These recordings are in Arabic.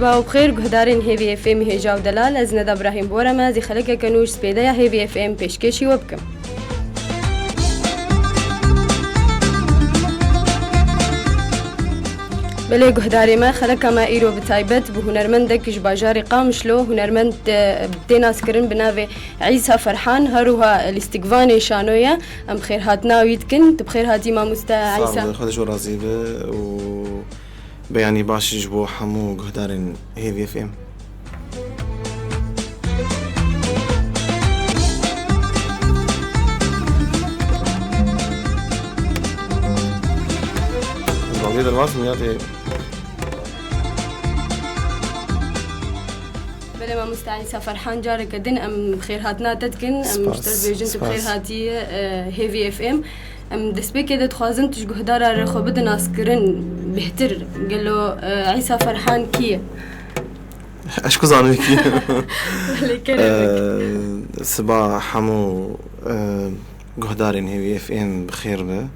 سباو بخير گهدارین هیوی اف ام هجاو دلال از ند ابراهیم بورما زی خلق کنوش سپیده هیوی اف ام پیشکشی وبکم. بله گهداری ما خلق ما ایرو بتایبت به هنرمند کش باجاری قامشلو هنرمند دیناس کرن بناوی عیسی فرحان هروها الاستقبال شانویا ام خیر هاتنا ویدکن تبخیر هاتی ما مستا عیسی. صار خدش ورازيبه و بيعني باش يجبو حمو قهدارين هيفي اف ام. الوالد الواسم ياتي بله ما مستعيسة فرحان جارك دين ام بخير هاتنا تدكن ام مشتر بيجنت بخير هاتي هيفي اف ام ام دسبي كده تخوازن تش قهدارة رخو بدن اسكرن بهتر قالو عيسى فرحان كيه اشكو زانو كي بله كرمك سبا حمو قهدارين هيفي اف ام بخير به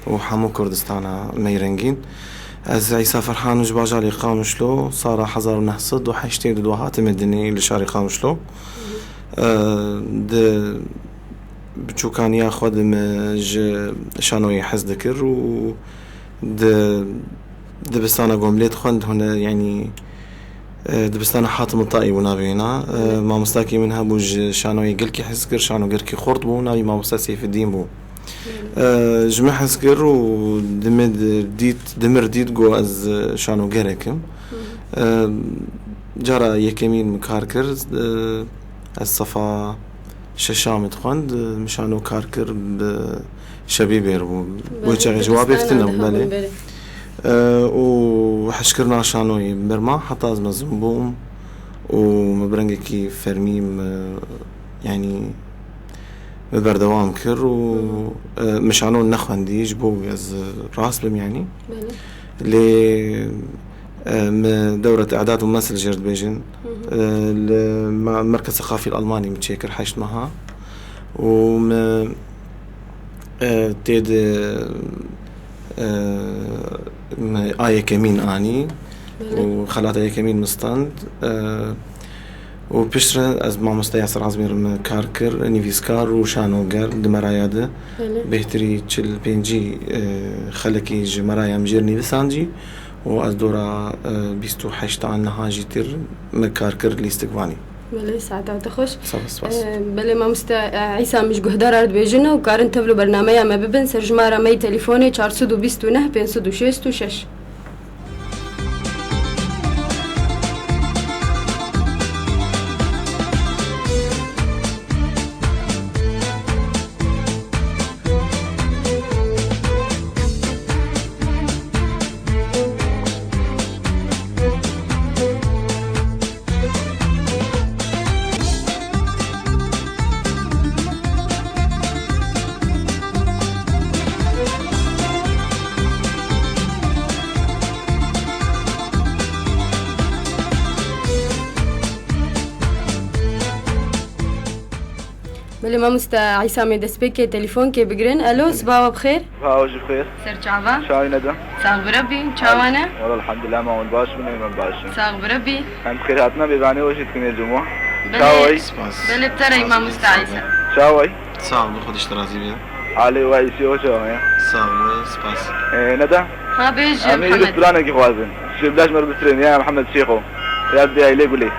وحمو كردستانا ميرنجين از عيسى فرحان وجباجالي قامشلو صار حزر نحصد وحشتي دوهات مدني لشاري قامشلو د بچو كان ياخذ مج شانوي حز ذكر و دبستانا قومليت خوند هنا يعني دبستانا حاتم الطائي ونابينا ما مستاكي منها بوج شانوي قلكي حزكر شانو قلكي خرط بو نابي ما مستاسي في الدين بو جمع حزكر و دمر ديت جو از شانو قركم جرى يكمين مكاركر الصفا ششامت خوند مشانو كاركر بشبيبير بوجه جوابي فتنم بالي وحشكرنا شانوي برما حتى ازم زنبوم ومبرنجكي فرميم يعني ببردوام كر ومشانو نخوندي جبو از راس بم يعني اللي دورة إعداد ممثل جيرد بيجن المركز الثقافي الألماني متشكر حشت معها وم تيد آية كمين آني وخلات آية كمين مستند وبشرة از ما مستياسر عزمير كاركر نيفيسكار وشانوغر دمراياده بهتري تشل بينجي خلكي جمرايا مجير نيفيسانجي وأز دورا بيستو حشت عن نهاجي تر مكاركر لاستقبالي. بله ساعتها تخش. بله ما عيسى مش قهدار أرد بيجنا وكارن تبلو برنامج ما ببن سرجمارة ماي تليفوني 429 566. بله ما عيسى مي دسبيكي تليفون كي بقرن الو صباح بخير صباح بخير سرجعبا شاي ندى ساغ بربي شاوانا والله الحمد لله ما هو الباش من الباش ساغ بربي انت بخير هاتنا بيباني وش تكون الجمعة شاوي بله بترى ما عيسى شاوي صعب خد اشترازي بيه علي وايسي وشاوي صعب سباس ندى ها بيج محمد محمد بلانك خوازن شو بلاش مر بسرين يا محمد شيخو يا بدي هاي ليه قولي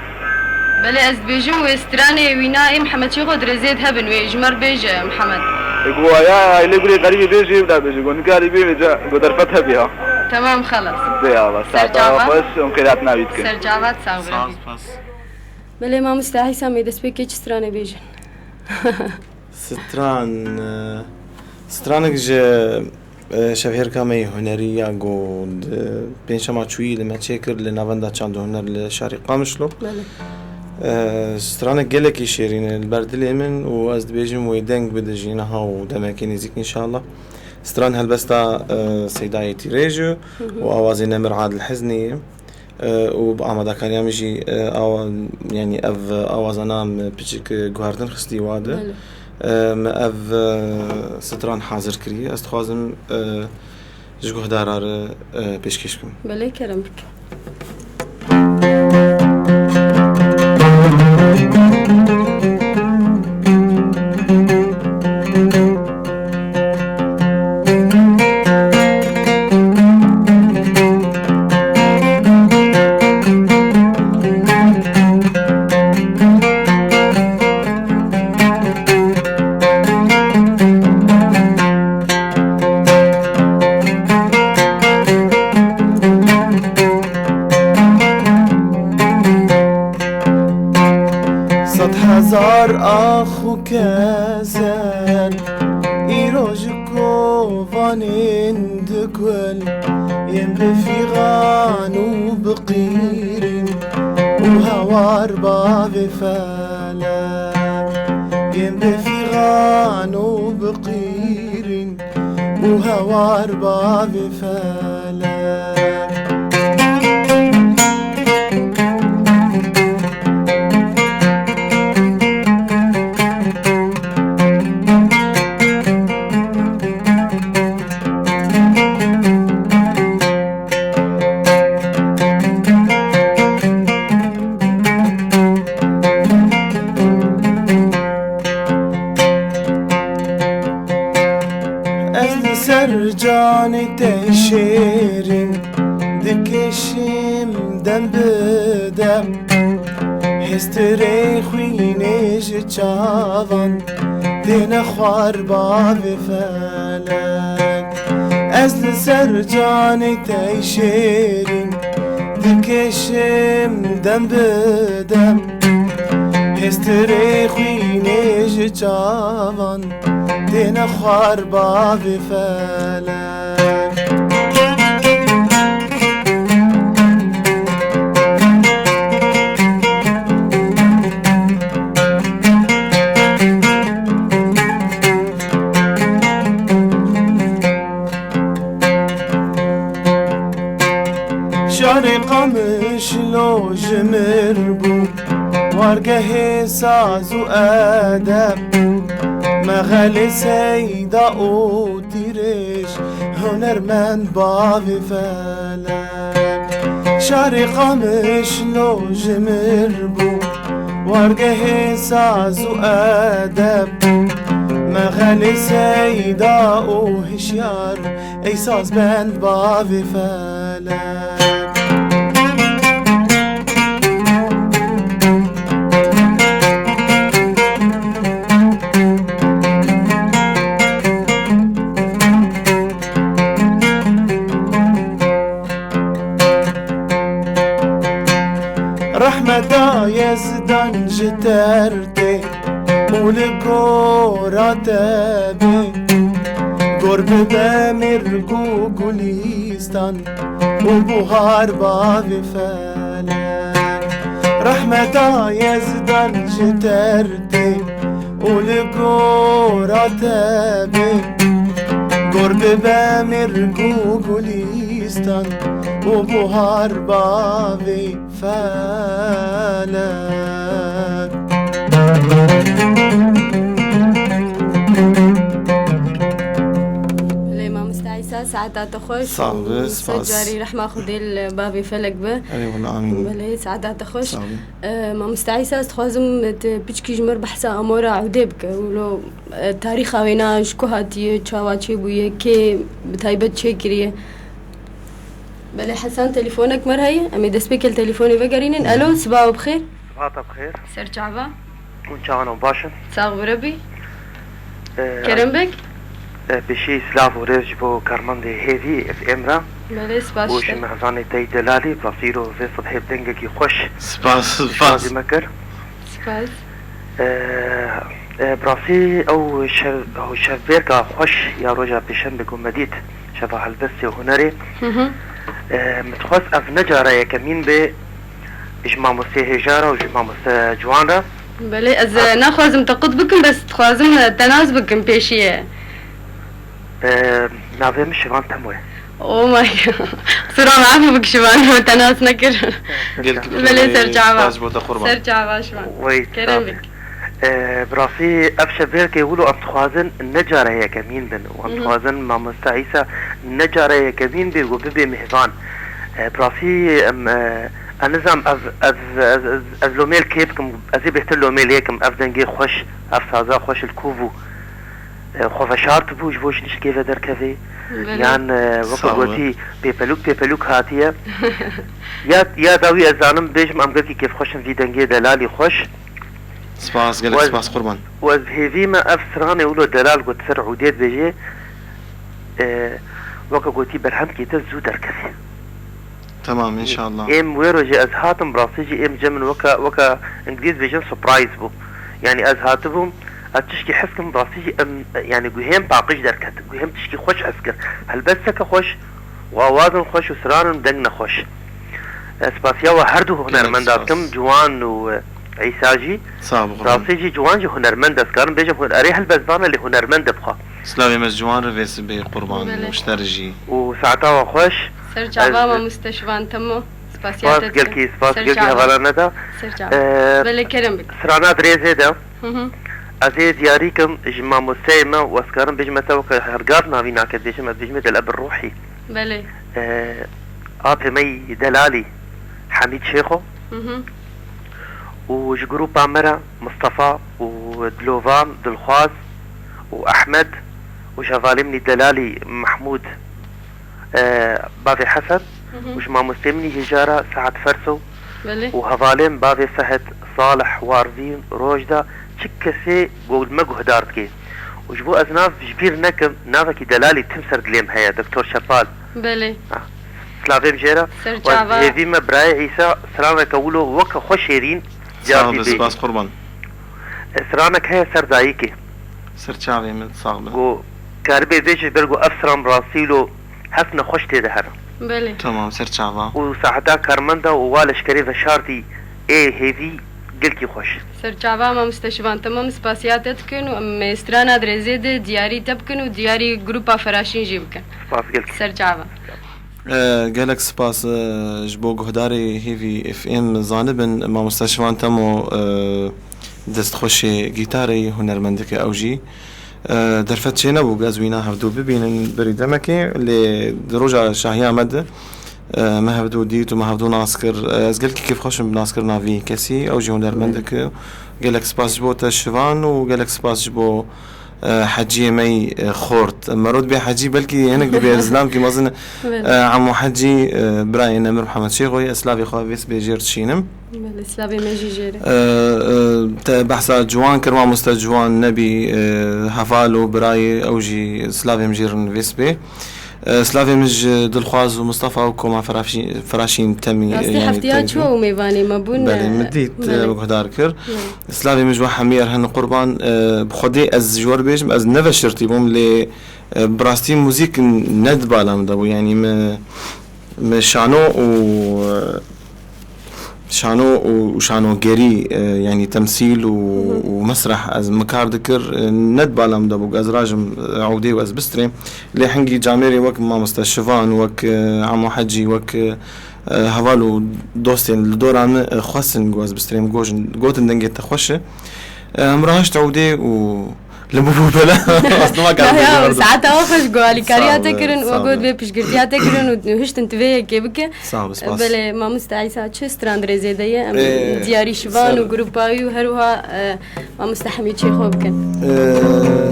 بله از بيجم ويستراني ويناي محمد شيخو درزيد هبن ويجمر بيج محمد يقول يا هاي ليه قولي قريب بيجي ولا بيجي قول قريب بيجي قدر فتها بها تمام خلاص زي الله ساعتها بس ممكن هاتنا بيتك سرجعبات ساغ بربي بله ما عيسى مي دسبيكي ستراني بيجن سترانك شافير كامي هنرية قود بين شما شوي لما تشكر لنافندا تشاندو هنر لشاري قامشلو سترانك جلكي شيرين البرد اليمن وازد بيجم ويدنك بدجينها ودماكين يزيك ان شاء الله ستران هلبستا سيداي تيريجو وأوازي نمر عاد الحزنية وبعمدا كان يمشي أو يعني أف أوازنام بيجيك جوهردن خستي واده ما أف ستران حاضر كريه استخوازم جوه دارار بيشكشكم بله كرمك بفيغان وبقير وهوار باب فلك يم بفيغان وبقير وهوار باب فلك سرجان تشيرين دكشم دم بدم هستري خوينيش تشافن دين خوار باب فلك أزل سرجان تشيرين دكشم دم بدم هستري خوينيش تشافن دين خوار باب فلك شارقة مش لو جمربو وارقه ساز وآدم مغالي سيدة وتيريش هنرمند باب فلك شارقة مش لو جمربو وارقه ساز وآدم مغالي سيدة وهشيار ايساس بند باب فلك رحمة يزدان جترتي ولكورة تابي قرب بامرقو قوليستان وبوهار باب فلك رحمة يزدان جترتي ولكورة تابي قرب بامرقو قوليستان وبوهار باب فلك الإمام مستعيسى ساعتها خوش صعبس جاري رح ماخذ البابي فلك به ايوه امين بله ساعتها خوش ما مستعيسى استخوازم بيشكي جمر بحثا امورا عودبك ولو تاريخ وينا شكو هاتي تشاوا تشي بويه كي بتايبت تشي كريه بله حسن تليفونك مرهي امي دسبيك التليفوني بقرينين الو صباح بخير صباح بخير سرجعبا ونشانا وباشن صاغ بربي كرم بك بشي سلاف وريج بو كارماندي هيفي اف امرا بله سباش وش مهزاني تاي دلالي برافيرو في صبحي بدنجكي خوش سباس شادي مكر سباس برافي او شربيركا خوش يا رجا بشن بكم مديد شبه البسي وهنري متخص اف نجارة كمين بي اجمع مستي هجارة واجمع مستي جوانرة بله از ناخوازم تقود بكم بس تخوازم تناز بكم بيشيه ناوي مش شوان تموي او ماي جاد صراحة معاك بك شوان تناز نكر بله سرجعبا سرجعبا شوان كرم بك براسي افشا بيرك يقولوا ام تخوازن نجارة هي كمين بن وام تخوازن ما مستعيسى نجارة هي كمين بي وببي مهضان براسي انظام از لوميل كيبكم ازي بيحتل لوميل هيكم افدنجي خوش افسازا خوش الكوفو خوفشارت بوش بوش نش كيف دركفي يعني وقتي بيبلوك هاتيه يا داوي ازانم بيجم ام قلتي كيف خوشن في دنجي دلالي خوش سباس قالك سباس قربان واز هيفيما افسراني ولو دلال قلت سر عوديت بيجي وكا قلتي برهم كيتا زو دركفي تمام ان شاء الله ام ويروجي ازهاتم براسيجي ام جمن وكا انجليز بيجن سبرايز بو يعني ازهاتهم اتشكي حسكم براسيجي ام يعني قهيم باقيش دركت قهيم تشكي خوش اسكر هل بسك خوش وآوازن خوش وسرانم دنگ نخوش سپاسیا و هردو هنرمند دستم جوان و عیساجی راسیجی جوان جو هنرمند دست کارم بیجم اريح البزبانه اللي هنرمند بخوا سلاوي مس جوان رفيس بقربان مشترجي وساعتها وخوش سرجعوا ما مستشفان تمو سپاس گلکی حوالا ندا بله کرم بک سرانا دريزه دا ازي دياريكم جما مستيمة واسكارم بيجمة توقع هرقار ناوي ناكد بيجمة الاب الروحي بله ابي مي دلالي حميد شيخو وجروب عمرة مصطفى ودلوفان دلخواز واحمد وشغالمني دلالي محمود بافي حسن وجما مستيمني هجارة سعد فرسو وهفالين بافي فهد صالح واردين روجدا شكسي قول مجهود دارتكي وجبو أزناف جبير نكم نافكي دلالي تمسر دليم هيا دكتور شبال بله سلافي بجيرا وهذي ما براي عيسى سلامك أولو وك خوشيرين جارتي بي بس قربان سلامك هيا سردايكي سرچاوي من صاغبه و كاربي بيجي برغو أفسرام راسيلو حسنا خوش تيدهر بله تمام سرچاوا وساعتا كارمندا ووالش كري فشارتي ايه هيفي قلكي خوش سرچاوا ما مستشفان تمام سپاسيات تكن ومسترانا دريزه دي دياري تبكن ودياري جروبا فراشين جيبكن سپاس قلكي سرچاوا قالك سپاس جبو جهداري هيفي اف ام زانبن ما مستشفان تمو دست خوشي جيتاري هنرمندك اوجي درفت شينا بو غازوينا هفدو ببينن بريدمكي اللي دروجا شاهيا مد ما هفدو ديت وما هفدو ناسكر ازقلك كيف خوشم بناسكر نافي كسي او جي هنرمندك قالك سباس جبو تشفان وقالك سباس جبو حجي مي خورت مرود بي حجي بلكي هناك بي الاسلام كي مازن عمو حجي براين امر محمد شيخوي اسلافي خوافيس بيجير تشينم الاسلافي ماجي جير بحثا جوان كرما مستجوان نبي هفالو براي اوجي اسلافي مجير فيسبي سلافي مج دلخواز ومصطفى وكوما فراشين تمي يعني حفتيات شو وميفاني مبون بله مديت بقدار كر سلافي مج وحمير هن قربان بخدي از جوار بيجم از نفا شرطي بوم لي براستي موزيك ند بالام دابو يعني ما شانو جري يعني تمثيل ومسرح از مكار ذكر ند بالام دابو از راجم عودي واز بستري اللي حنجي جاميري وك ما مستشفان وك عمو حجي وك هوالو دوستين الدوران خاصن جواز بستريم جوتن دنجت تخش مراهش تعودي و لمبو بلا اصلا ما كان ساعات اوخش قالي كارياتا كرن وقود بي بيشغرتياتا كرن وهشت انتبه كيبك بلا ما مستعيسا تشستران دريزيديه دياري شبان وجروباوي وهروها ما مستحمي تشي خوبكن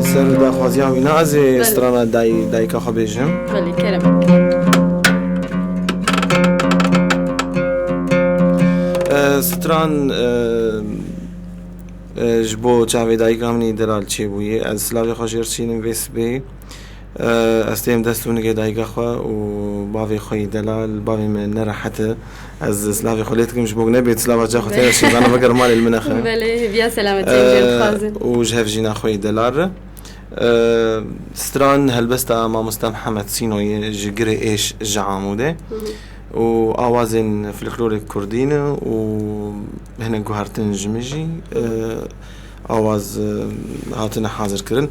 سر دا خوازيا وينا ازي استرانا دايكا خبيجم بلا كرمك ستران جبو جاوی دایگامنی دلال چی بویه از سلاوی خاشیر چینم ویس بی استیم دستونی دایگا خوا و باوی خوی دلال باوی من نرحته از سلاوی خلیت کم جبو نبید سلاوی جا خطیر شیء أنا بقر مال المناخ بله بیا سلامتی خازن و جهف جینا خوی دلار ستران هلبستا ما مستم محمد سينوي جگره ایش جعاموده و آوازن فلكلور كردينه وهنا جوهرتن جمجي آواز هاتنا حاضر كرن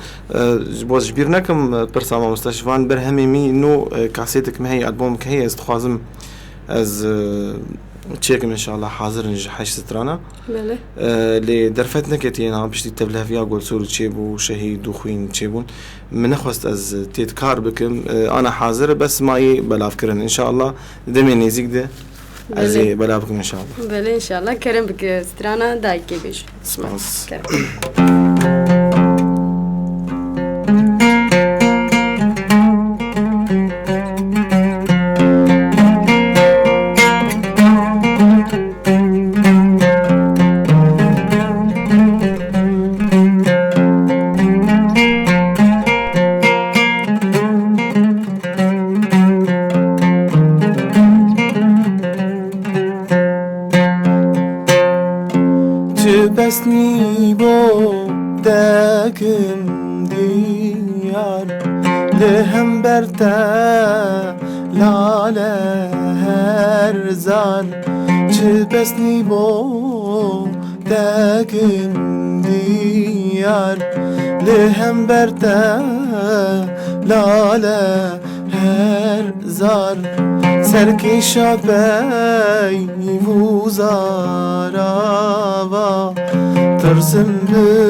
باز جبيرنا كم برسامة مستشفان برهمي مي إنه كاسيتك ما هي ألبوم كهي استخوازم از تشيكم إن شاء الله حاضر نجح حش سترانا بله اللي درفتنا كتينا بشتي تبلها فيها قول سور تشيبو شهيد وخوين تشيبون من أخوست از تيتكار بكم أنا حاضر بس معي بلاف كرن إن شاء الله دمي نيزيك ده أزي بلافكم إن شاء الله بله إن شاء الله كرم بك سترانا دايكي بيش سباس بسني بو داكم ديار لهم برتا لاله هرزان چه بسنی بو دکن دیار لهم برتا لاله هرزان سرکی شبی وزارا ترسم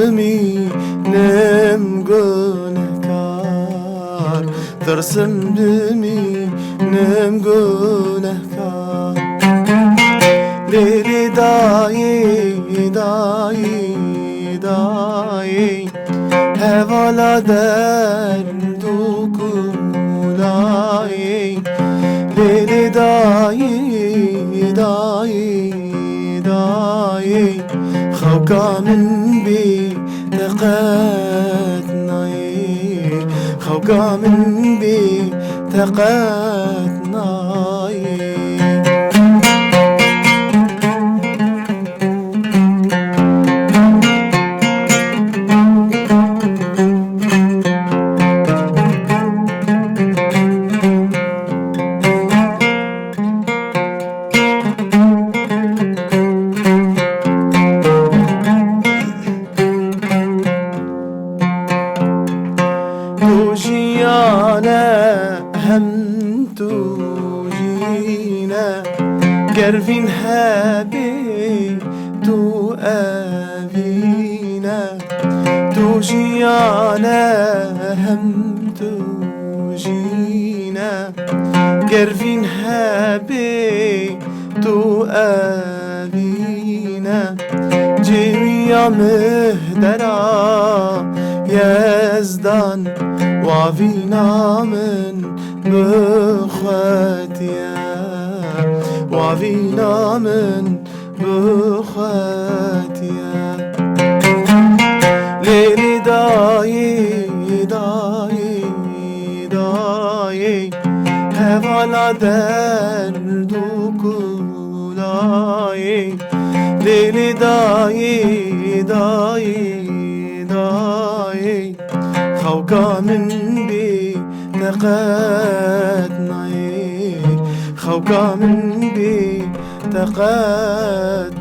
بمینم گنهکار ترسم بمینم گنهکار لیلی دایی دایی دایی هوالا درد و کولایی لیلی دایی دایی دایی خوکا من بی تقت نایی خوکا من بی تقت نایی گرفین هبی تو اوینا تو جیانا هم تو جینا گرفین هبی تو اوینا جیویا مهدرا یزدان وافینا من بخوتیا وافينا من بخاتيا ليلي داي داي داي هوالا درد و كولاي ليلي داي داي داي خوكا من بي نقاتناي خوكا من بي تقاتناي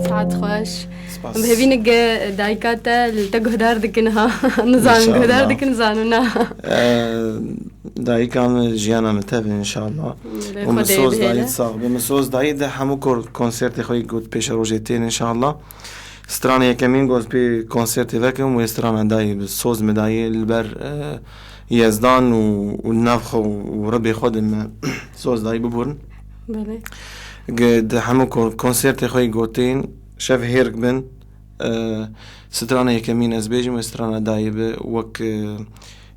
سعد خوش بهبينك دايكاتا التجهدار دكنها نزان جهدار دكن زانونا دايكام جيانا متابع ان شاء الله ومسوز دايد صاحبي مسوز دايد همو كونسرت خوي قد بيش روجيتين ان شاء الله ستراني كمين قد بي كونسرت لكم ويسترانا داي بالسوز مداي البر يزدان والنفخ وربي خدم سوز داي ببورن بله قد همو كونسرت خوي قوتين شاف هيرك بن سترانا يكمين ازبيجم وسترانا دايب وك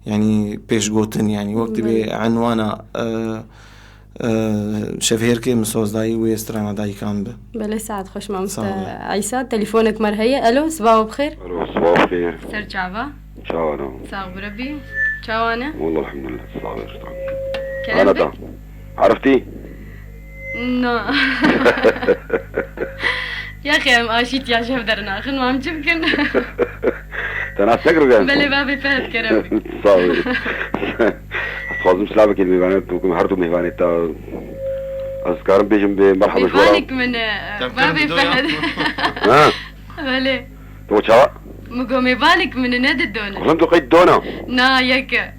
يعني بيش قوتن يعني وقت بعنوانا شاف هيركي مسوز داي ويسترانا داي كان بله سعد خوش مامستا عيسى تليفونك مرهية الو صباح بخير الو صباح بخير سر جعبة شاوانا صاغ بربي شاوانا والله الحمد لله صابر كلام بك عرفتي؟ نو يا أخي أم آشيت يا شيف درنا خن ما مجبكن تنا سكر جان بلي بابي فهد كرم صابر خازم سلامك الميوانات وكم هرتو ميوانات أذكارم بيجم بمرحبا شورا ميوانك من بابي فهد ها بلي تو شوا مقو ميوانك من ند الدونة قلت له قيد دونا نا يك يا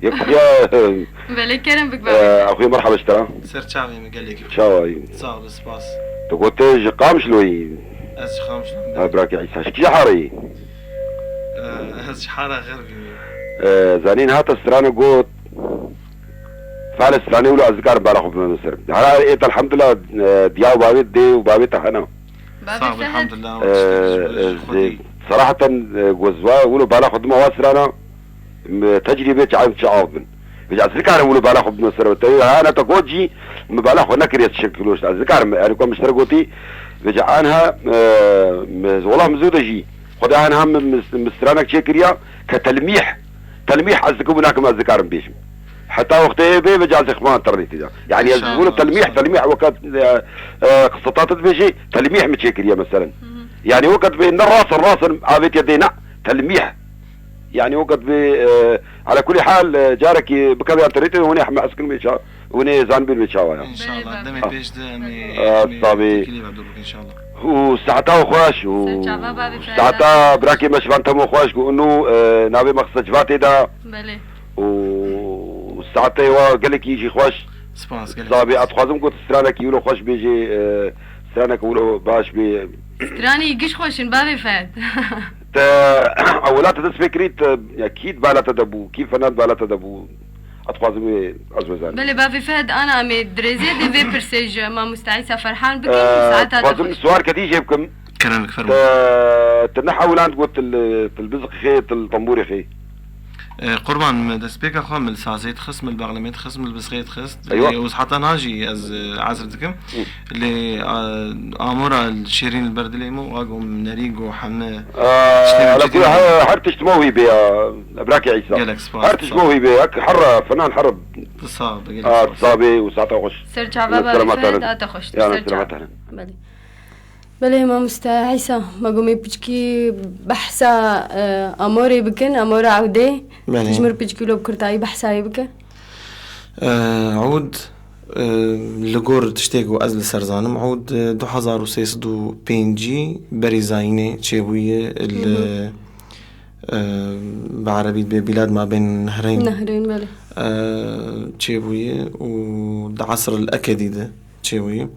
بلي كرم بك بابي أخوي مرحبا اشترى سر شاوي مقال لك شاوي صعب سباس تو قلت قام شلوي از خامش براكي عيسى شكي حاري از حارة غير زانين هات السرانة قوت فعل السرانة ولا أذكار بارخو في مصر هلا إيه الحمد لله دياو بابيت دي وبابيت هنا صعب الحمد لله صراحة جوزوا يقولوا بارخو دم واسرانة تجربة عام شعوب بيجي أذكار يقولوا بارخو في مصر أنا تقوجي مبالغ نكر يتشكلوش أذكار يعني كم مشتركوتي بيجي عنها والله مزودة جي خدها عنها مسترانك شكريا كتلميح تلميح أذكر هناك ما أذكار بيشم حتى وقتها بيجي أذكر ترنيتي ده يعني يقولوا تلميح وقت قصتات بيجي تلميح متشكريا مثلا يعني وقت بين الراس عابت يدينا تلميح يعني وقت على كل حال جارك بكم انتريتي هوني احنا اسكن ميشا هوني زانبيل ميشاوا ان شاء الله دمي بيش دمي صابي ان شاء الله وساعتها خوش وساعتها براكي مش فانتم خوش انه نابي مقصد جواتي دا بله وساعتها قال لك يجي خوش سباس صابي اتخازم قلت استرانك يقولوا خوش بيجي استرانك يقولوا باش بي استراني يجيش خوشن بابي فهد اولات فكريت اكيد بالا تدبو كيف فنان بالا تدبو اتخازم ازوزان بله بابي فهد انا امي دريزي دي في برسيج ما مستعيسه فرحان بكم ساعتها اتخازم سؤال كتير جيبكم كلامك فرمو تنحى ولان قلت البزق خيط الطنبوري خي قربان دسبيكا خام السازيت خصم البرلمانات خصم البسخيت خص ايوه وحتى ناجي از عزرتكم اللي امورا الشيرين البردليمو واقوم نريقو حماه على كل حرتش تموهي بيا ابراكي عيسى حرتش تموهي بيا حرة فنان حرب تصاب تصابي وساعتها خوش سرجع بابا فهد اتخش سرجع بله بله ما مستعيسى ما قومي بيجكي بحثا اموري بكن امورا عودي تجمر بيجكي لو بكرتاي بحثاي بك عود لغور تشتيقو ازل سرزانم عود 2006 جي بريزايني تشيوية بعربي ببلاد ما بين نهرين بله تشيوية ودعصر الأكدي ده تشيوي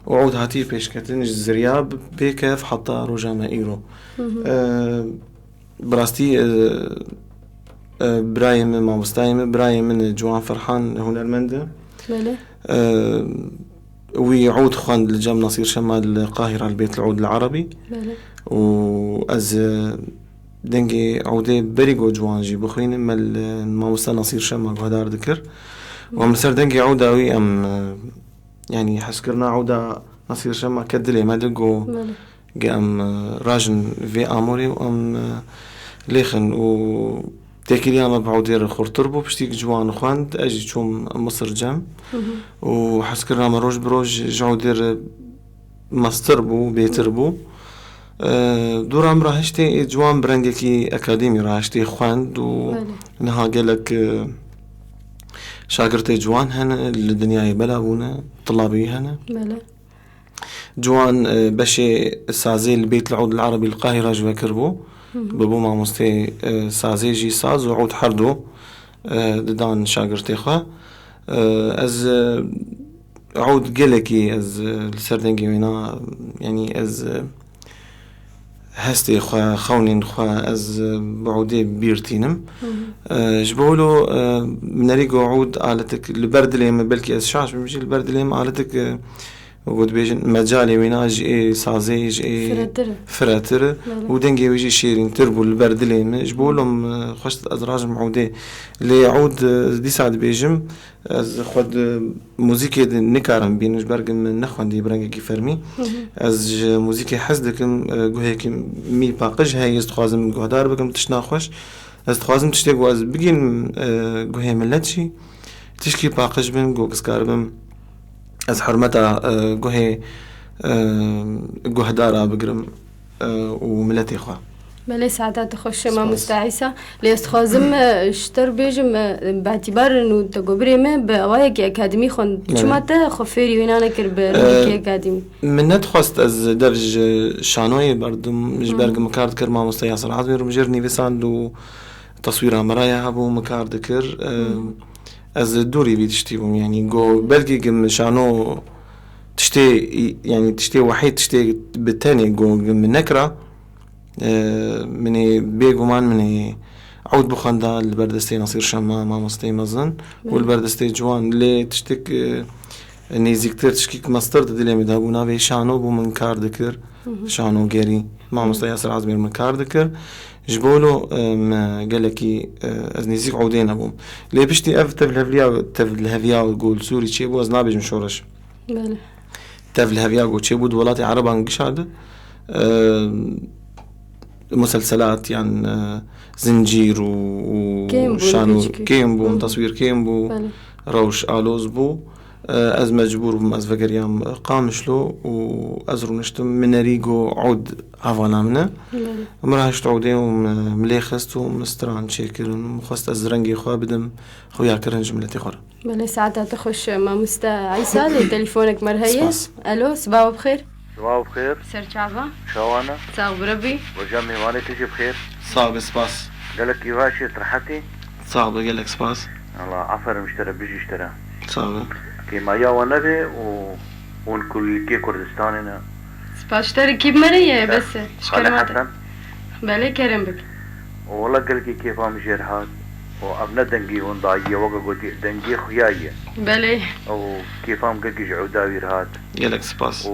وعود هاتي بيشكتن زرياب بكيف حتى رجع مائيرو براستي برايم ما مستايم برايم من جوان فرحان هنرمنده بله ويعود خوان الجام نصير شمال القاهرة البيت العود العربي بله وأز دنجي عودي بريقو جوانجي بخوين ما مستا نصير شمال وهدار ذكر ومسر دنجي عوداوي يعني حسكرنا عودة نصير شما كدلي مالقو قام راجن في اموري وام ليخن و تاكلي انا بعودير خورتربو بشتيك جوان اخوان اجي تشوم مصر جام وحسكرنا مروج بروج جعودير ماستربو بيتربو دورام راهشتي جوان برنجكي اكاديمي راهشتي خوان و نها قالك شاقرتي جوان هنا الدنيا بلابونا طلابي هنا بله جوان بشي سازي البيت العود العربي القاهرة جوا كربو بابو ما مستي سازي جي ساز وعود حردو ددان شاقرتي خوا از عود قلكي از السردنجي وينا يعني از هستي خونين از بعودي بيرتينم جبولو منريقو عود آلتك البرد ليم بلكي از شاش بمشي البرد ليم آلتك وقود بيجن مجالي ويناج اي سازيج اي فراتر ودنجي ويجي شيرين تربو البرد ليم جبولهم خوشت ازراج معودي اللي يعود دي ساعد بيجم از خود موزيكي نكارم بينش برقم من نخوان دي برنجي كي فرمي از موزيكي حزدكم قوهيكي مي باقج هاي استخوازم قهدار بكم تشناخوش استخوازم تشتاقو از بقين قوهي ملتشي تشكي باقج بن قو قسكاربم از حرمتا قوهي قهدارا بقرم وملتي خواه بله ساعتها تخش ما مستعيسة ليستخازم اشتر بيجم باعتبار انه تقبري ما بوايك اكاديمي خون شو ماتا خفيري وينانا كرب اكاديمي من ندخست از درج شانوي بردم جبرق مكارد كر ما مستعيسة العظمي رمجرني بساندو تصوير مرايا هبو مكارد كر از دوري بيتشتيبهم يعني قو بلقي قم شانو تشتي يعني تشتي وحيد تشتي بالتاني قو من نكرة مني بيجومان مني عود بخندا البردستي نصير شما ما مستي مزن والبردستي جوان اللي تشتك نيزيك تشكيك مستر تدلي مدابونا بي شانو بو من كار ذكر شانو جيري ما مستي ياسر عزمير من كار ذكر جبولو ما قالكي از نيزيك عودين ابوم لي بشتي اف تفلهفيا وقول سوري تشيبو از نابج مشورش بله تفلهفيا وقول تشيبو دولاتي عربان قشاد مسلسلات يعني زنجير وشانو كيمبو تصوير كيمبو روش آلوز بو از مجبور بم از فقريام قامشلو وازرو نشتم من ريجو عود عوانامنا مرهشت عودين ومليخست ومستران شيكرن وخست ازرنجي خوا بدم خويا كرن جملتي خور. بله ساعتها تخش مع مستا عيسى تليفونك مرهية. الو صباح بخير. صباح بخير. سرچاوا. شوانا. صاغ بربي. وجامي واني تجي بخير. صعب سباس. قالك كيفاشي صحتي؟ صعب قالك سباس. الله عفر مشترى بيجي اشترى. صعب. كيما يا ونبي ونكل كي كردستان هنا. سباس اشتري كيف مرية بس. خالي حسن. بله كرم بك. والله قالك كيف هم جرحات وابنا دنجي ونضايا وقا قلت دنجي خياية. بله. وكيف هم قلك جعوداوي رهات. قالك سباس.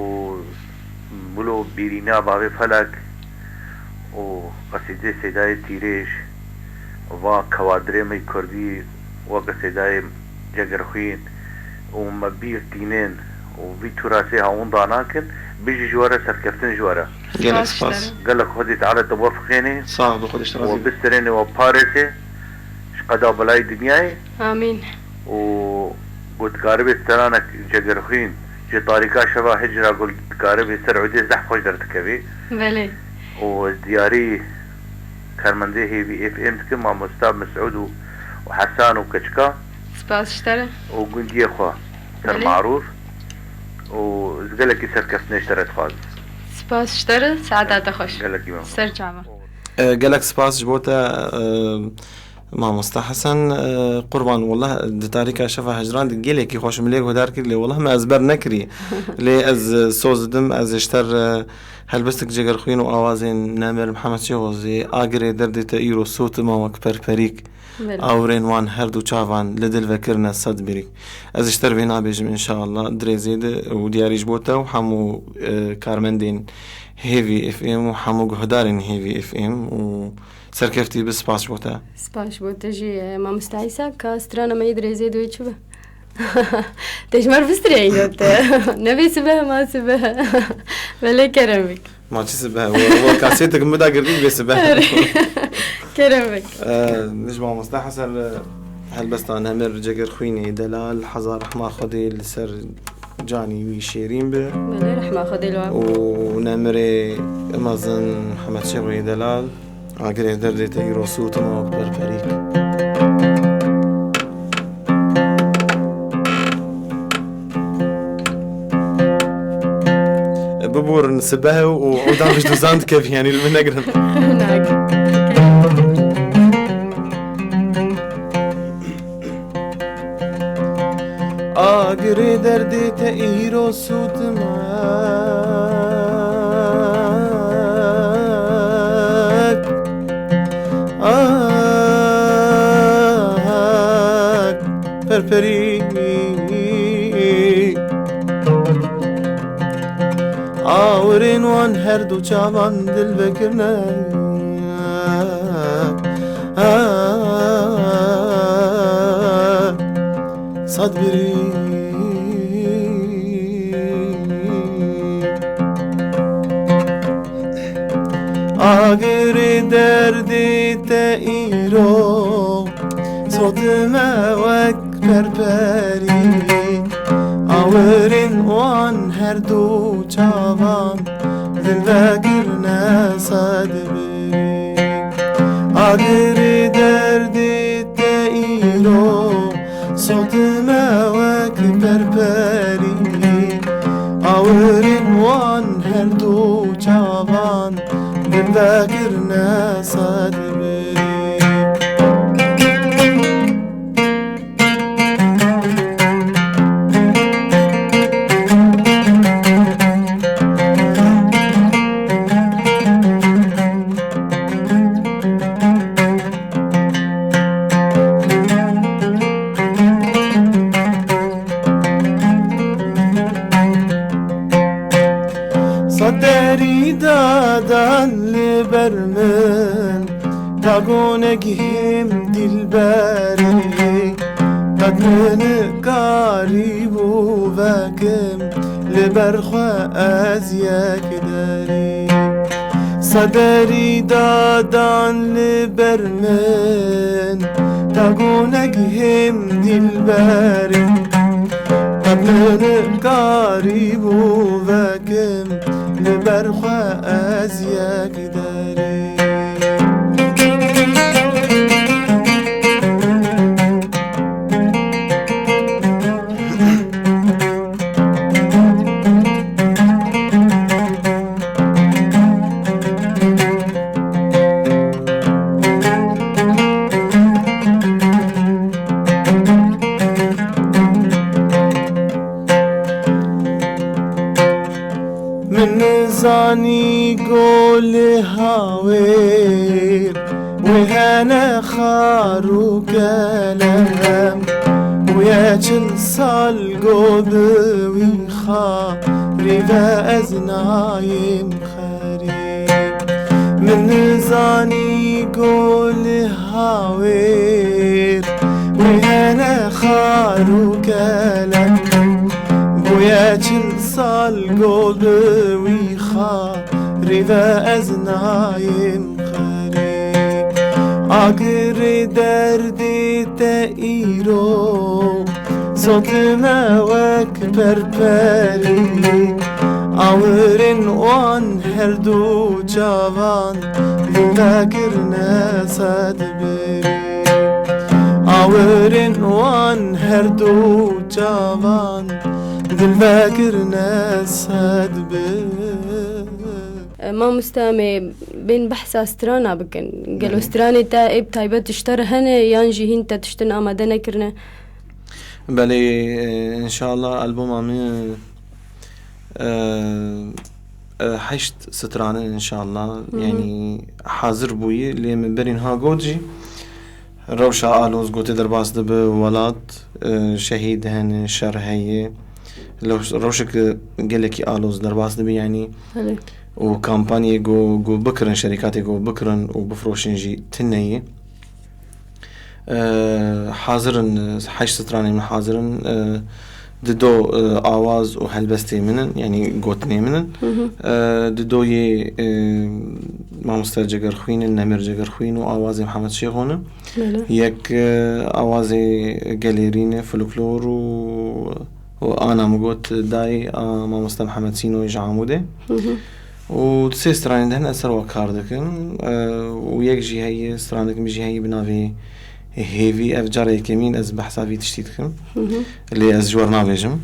بلو بيرينا بابي فلك وقصيدة سيداي تيريش وكوادري مي كردي وقصيداي جگرخوين ومبير تينين وفي تراثي هاون داناكن بيجي جوارا سركفتن جوارا. قالك سباس. قالك خدي تعالى توافقيني صعب خدش ترازي وبستريني وباريسي شقدا بلاي دنياي آمين. وقلت قارب استرانك جگرخوين جي طريقة شبه هجرة قلت قارب سرعودي زح خوش درتكبي. بله. ودياري كرمندي هي في اف ام تكن مع مستاب مسعود وحسان وكشكا. سباس اشترى. وقندي اخوة تر معروف وزقلك يسر كفني اشتريت خالص. سباس اشترى ساعتها تخش. قالك يمام. سرچاوا. قالك سباس جبوتا ما مستحسن قربان والله دتاريكا شفا هجران قلك خوش مليك ودار كلي والله ما ازبر نكري لي از سوز دم از اشتر هلبستك جگر خوين وآوازين نامر محمد شغوزي آقري دردت ايرو صوت ما وكبر بريك اورين وان هردو چاوان لدل وكرنا صد بريك از اشتر بينا بيجم ان شاء الله دريزيد ودياري جبوتا وحمو كارمندين هيفي اف ام وحمو قهدارين هيفي اف ام سركفتي بس سباس بوتا. سباس بوتا جي ما مستعيسا كاسترانا ما يدري زيد ويتشوفه. تجمر بستري يوتا نبي سبها ما سبها ولا كرمك. ما تشي سبها هو كاسيتك مدا قريب بسبها. كرمك. نجمع مستحسن هالبستان همر جگر خويني دلال حزار رحمة خدي لسر جاني ويشيرين به. بلا رحمة خدي الواب. ونمري امازن محمد شغوي دلال. آقري دردت ايرو صوت ما وكبر بريك. ببور نسبها وعودان مش دوزاند كيف يعني المنقرن. آقري دردت ايرو صوت ما پری آورین وان هر دو چاوان دل بکرنه صد بری آگر دردی تایرو صوت موک پرپری آورین وان هر دو چاوان دل بگرنه صد بری آگر دردی تایرو صوت موک پرپری آورین وان هر دو چاوان دل بگرنه صد بری برمن تاگونگیم دل بری قدرن قریب و وکم لبرخوا از یک دری صدری دادان لبرمن تاگونگیم دل بری من قريب وذاكم لبرخة أزياك داري زاني قول هاوير وهنا خارو كلام ويا جل صال قوبي خاري فأزنايم خاري من زاني قول هاوير وهنا خارو كلام ويا جل صال قوبي رضا أزنايم خاري عقر دردي تأيرو صوت ما وكبر بالي عورن وان هردو جوان ذاكرنا صد بري عورن وان هردو جوان ذاكرنا صد بري ما مستامي بين بحث استرانا بكن قالوا استراني تا اب تايبت تشتر هنا يانجي هنتا تشتن آماده نكرنا بله ان شاء الله ألبوم عمي حشت سترانه ان شاء الله يعني حاضر بوي اللي من برين ها جوجي روشا آلوز قوتي درباس دب ولاد شهيد هن شر هي لو روشك قالك آلوز درباس دب يعني وكامبانيا جو بكرن شركاتي جو بكرن وبفروشن جي تنية حاضرن حش ستراني من حاضرن ددو آواز وهلبستي منن يعني قوتني منن ددو ي ما مسترجع خوين النمر جگر خوين وآوازي محمد شيخونه يك آوازي جاليرين فلكلور وأنا مقوت داي ما مست محمد سينو يجعموده وتسي ستراني دهن أثر وكاردكن ويك جي هي ستراندك مجي هي بنافي هيفي أفجاري كمين أز بحثا في تشتيتكم اللي أز جوار نافيجم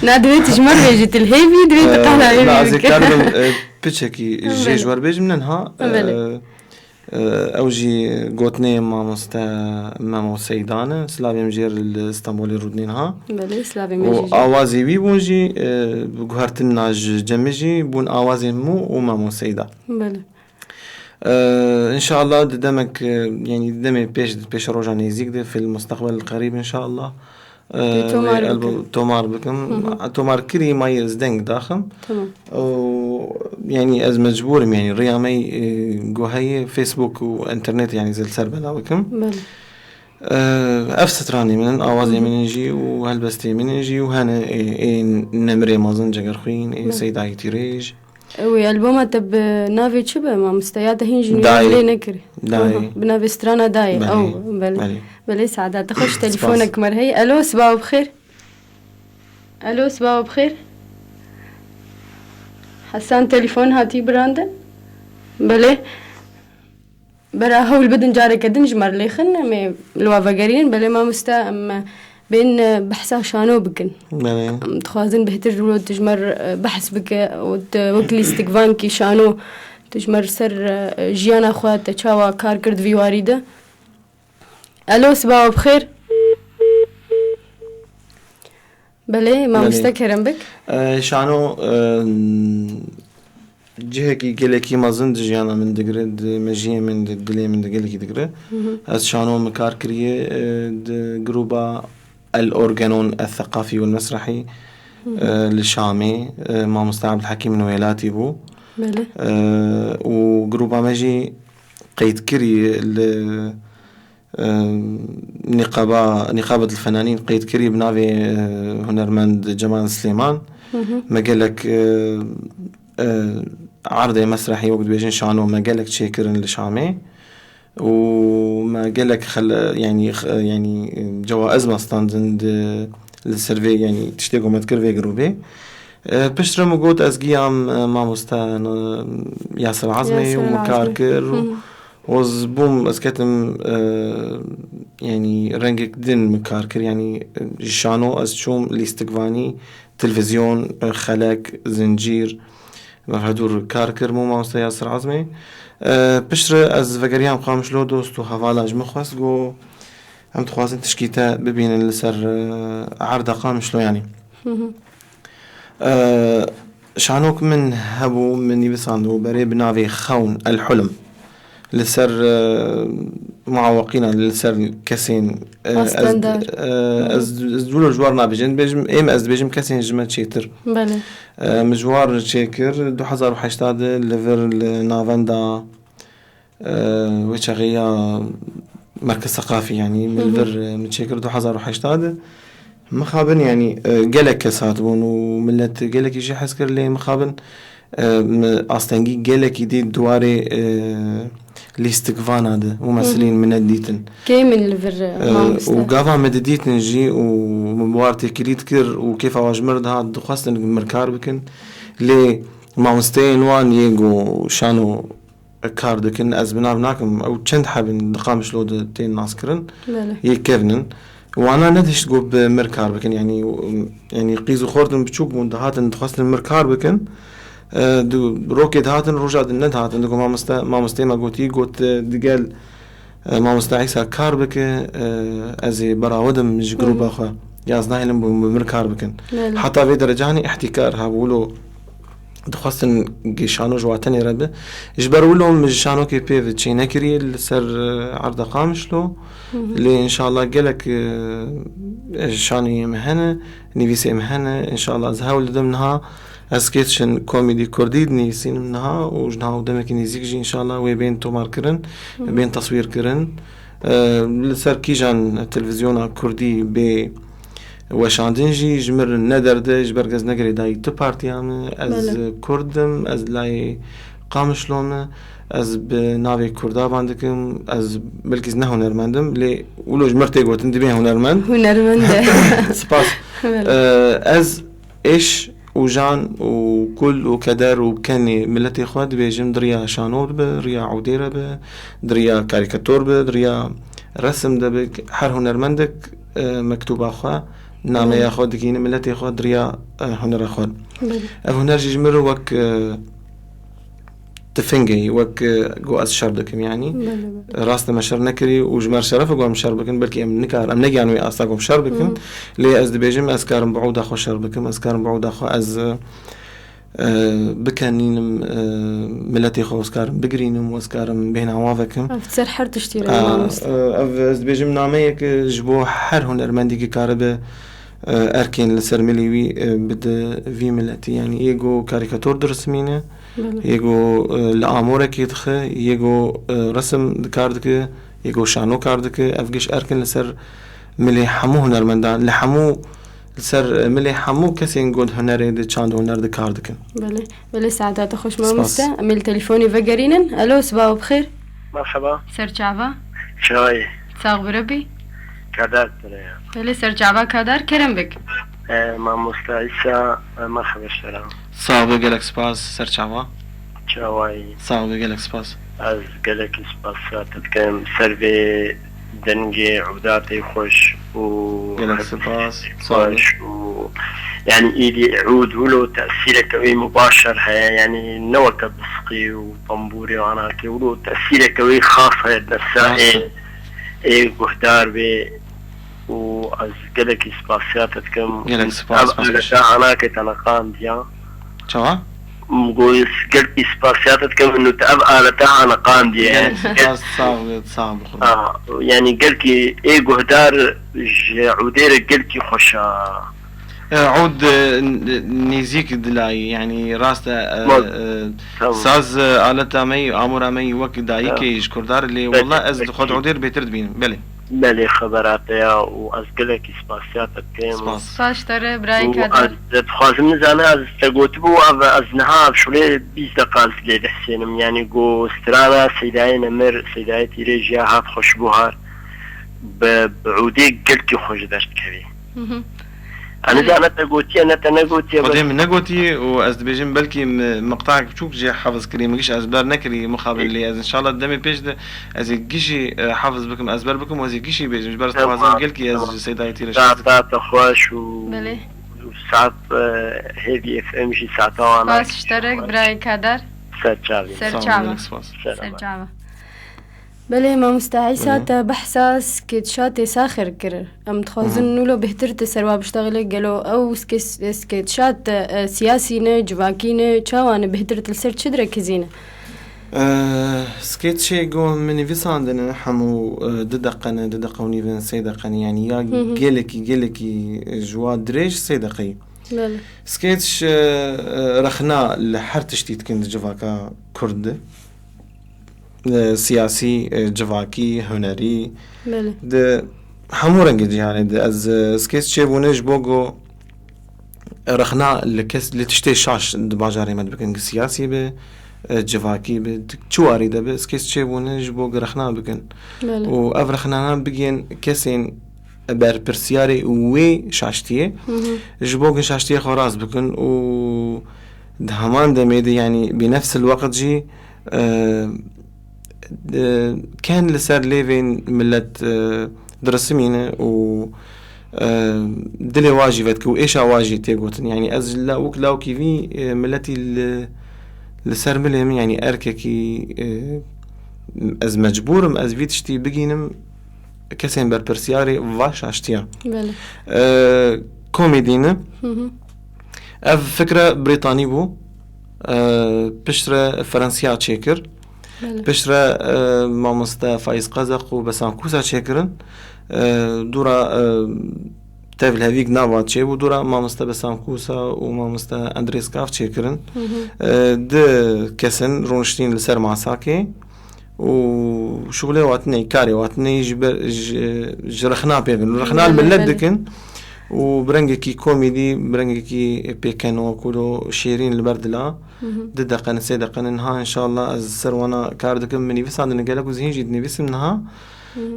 نا دويتش مرة جيت الهيفي دويت طالع هيفي لا أزي كاربن بيتشكي جي جوار بيجم منها أو جي قوتني مامو سيدانة سلافي مجير الاسطنبولي رودنينها بلي سلافي مجيجي وآوازي بي بونجي بقهرتنا جمجي بون آوازي مو ومامو سيدا بلي ان شاء الله دمك يعني دمي بيش روجا نيزيك في المستقبل القريب ان شاء الله تومار بكم تومار كري ما يزدنك داخم يعني از مجبور يعني ريامي جو هي فيسبوك وانترنت يعني زي السربلا بكم افستراني من اوازي من نجي وهلبستي من نجي وهنا نمري مازن جگر خوين سيد عيتي ريج وي ألبومه تب نافي تشبه ما مستياده هنجي لي نكري داي بنافي سترانا داي أو بلي سعادة تخش تليفونك مرهي ألو صباح بخير ألو صباح بخير حسان تليفون هاتي براندن بلي برا هول بدن جارك دن جمر ليخن مي الوافقرين بلي ما مستا أم بين بحثا شانو بكن تخوازن بهتر ولو تجمر بحث بك وكلي استقفانكي شانو تجمر سر جيانا خوات تشاوا كار كرد في واردة ألو صباح بخير بلي ما مستكرم بك شانو جهكي قلكي ما زند جيانا من دقرد مجيه من دلي من دقلكي دقرد از شانو مكار كريه جروبا الأورجانون الثقافي والمسرحي للشامي مع مستعب الحكيم نويلاتي بو وجروبا مجي قيد كري نقابة الفنانين قيد كري بنافي هنرمند جمال سليمان ما قالك عرض مسرحي وقت بيجين شانو ما قالك شاكرن للشامي وما قالك يعني جوائز ما ستاندند للسيرفي يعني تشتيقو متكرفي جروبي بشترم وقوت أزقيام ماموستا ياسر عزمي ومكاركر وزبوم أسكتم يعني رنجك دين مكاركر يعني جشانو أزشوم ليستقفاني تلفزيون خلاق زنجير مفهدور كاركر مو ماموستا ياسر عزمي بشتر از فقريام قامش لو دوستو هفالاج مخوص قو هم تخوازن تشكيتا ببين اللسر عرضة قامش لو يعني شانوك من هبو من يبساندو بري بنافي خون الحلم لسر معوقين لسر كسين ازدولو جوارنا بجن بيجم ايم از بيجم كسين جمت شيتر بله مجوار شيكر 2008 ليفر نافندا وشغيا مركز ثقافي يعني ملفر متشكر 2008 مخابن يعني قالك كساتبون وملت قالك يجي حسكر لي مخابن أصلاً قالك يديد دواري لاستقفان هذا ممثلين من الديتن كي من الفر وقافا مدديتن جي ومبوارتي كريت كر وكيف أواج مرد هاد دخواستن مركار بكن لي مامستين وان يجو شانو كاردكن از بناكم او چند حبن دقامش لود تين ناسكرن يكفنن وانا ندهش تقول بمركار بكن يعني قيزو خورتن بتشوب وندهاتن دخواستن مركار بكن روكيت هاتن رجعت الند هاتن دقو ما مستيما قوتي قوت دقال ما مستعيسا كار بك ازي براودم مش جروب اخوة يازناهلم بمركار بكن حتى في درجاني احتكار هابولو دخواستن جيشانو جواتني ربه اجبروا لهم جيشانو كي بيف تشينا كري لسر عرض قامشلو اللي ان شاء الله قالك شاني مهنه نيفيسي مهنه ان شاء الله زهاول ضمنها اسكيتشن كوميدي كرديد نيسين منها وجنها ودمك نيزيكجي ان شاء الله وبين تومار كرن بين تصوير كرن لسر كيجان التلفزيون كردي ب وشاندنجي جمر الندر ده جبرجز نجري داي تبارتيام از كردم از لاي قامشلوم از بناوي كردا باندكم از بلكيز نه هنرمندم لي ولو جمرتي قوت انت بيه هنرمند سباس از ايش وجان وكل وكدر وكني ملتي اخوات بيجم دريا شانور دريا عوديره دريا كاريكاتور دريا رسم ده حر هنرمندك مكتوب اخوا نامه ياخد كين ملتي اخوات دريا هنر اخوات هنر جمر وك تفنجي وك جو از شربكم يعني راسنا مشر نكري وجمر شرف وقام شربكم بلكي ام نكار ام نجي انو اصاقم شربكم لي از بيجم اسكارم بعود اخو شربكم اسكارم بعود اخو از بكانين ملتي خو اسكارم بقرينم واسكارم بين عوافكم افسر حر تشتير از بيجم ناميك جبو حر هنر مندي كاربه اركين لسرمليوي بد في ملتي يعني يجو كاريكاتور درسمينه يجو لامورك يدخ يجو رسم دكاردك يجو شانو كاردك افجش اركن لسر ملي حمو هنرمندان لحمو لسر ملي حمو كسين قد هنري دي چاند هنر دكاردك بله سعادات خوش مامستا اميل تليفوني فقرينن الو صباح بخير مرحبا سر چاوا شاي ساغ بربي كادر بله سر چاوا كادر كرم بك ماموستا عيسى مرحبا السلام صعب قالك سباس سر چاوا شاوي صعب قالك سباس از قالك سباس تتكلم سربي دنجي عوداتي خوش و قالك سباس خوش و يعني إيدي عود ولو تأثيره كوي مباشر هيا يعني نوك بسقي وطنبوري وعناكي ولو تأثيره كوي خاص هيا نفسها ايه قهدار بي و از قالك سباسياتتكم قالك سباس عناكي تنقان ديا شوا؟ مقول قلبي سباسياتتكم انه تأبقى لتاع عنقان ديا صعب يعني قلبي ايه قهدار عودير قلبي خوش عود نيزيك دلاي يعني راسته ساز آلتا مي عمره مي وقت دايك يشكردار اللي والله از خد عودير بيترد بين بلي خبراتيا وازقلك سباسياتك كيم ساش ترى براي كذا خازم نزانا از تقوتبو از نهاب شولي 20 دقائق لي حسينم يعني جو استرانا سيداي نمر سيداي تيريجيا هات خوشبوهار بعودي قلتي خوش درت كبي انا اذا انا تقوتي انا تنقوتي خدي من نقوتي واز بيجن بلكي مقطعك بشوك جي حافظ كريم مش ازبار نكري مقابل لي ان شاء الله قدامي بيج ده از كيشي حافظ بكم ازبار بكم وازي كيشي بيج مش بس توازن قالكي از سيدا يتير ساعات اخواش بله ساعات هيفي اف ام جي ساعات انا باش اشترك براي كادر سرچاوه بله ما مستعيسة بحساس كيتشاتي ساخر كرر ام تخوزن نولو بهتر تسروا بشتغل قالو او سكيتشات سياسينه جواكينه چاوانه بهتر تلسر چدره كزينه سكيتشي جو من فيساندنا حمو ددقوني فين سيدقني يعني يا جيلكي جوا دريج سيدقي بله سكيتش رخنا لحر تشتيت كنت جواكا كرد سياسي جواكي هنري بله ده حمو رنج يعني ده از سكيتش بونج بوغو رخنا لكس لتشتي شاش دباجاري مد بكن سياسي به جواكي به چواري ده سكيتش بونج بوغ رخنا بكن و افرخنا بگين كسين بر برسياري وي شاشتيه جبوغ شاشتيه خراس بكن و دهمان دميدي يعني بنفس الوقت جي كان لسر ليفين ملت درسمينه و دلي واجبتك وايش واجي تيغوتن يعني از لاو كيفي ملتي لسر ملهم يعني ارككي از مجبورم از فيتشتي بگينم كسين بر برسياري واش اشتيا بله كوميدينه اف فكرة بريطاني بو بشرة فرنسيا تشيكر بشرة مامستا فايز قزق وبسام كوسا تشيكرن دورا تابل هذيك نافا تشيب ودورا مامستا بسام كوسا ومامستا اندريس كاف تشيكرن د كسن رونشتين لسر معساكي وشغله واتني كاري واتني جرخنا بيغن رخنا الملدكن وبرنجكي كوميدي برنجكي بيكانو كلو شيرين البردلا ددقن سيدقن انها ان شاء الله از سروانا كاردكم مني بس عندنا قالك وزين جدني بس منها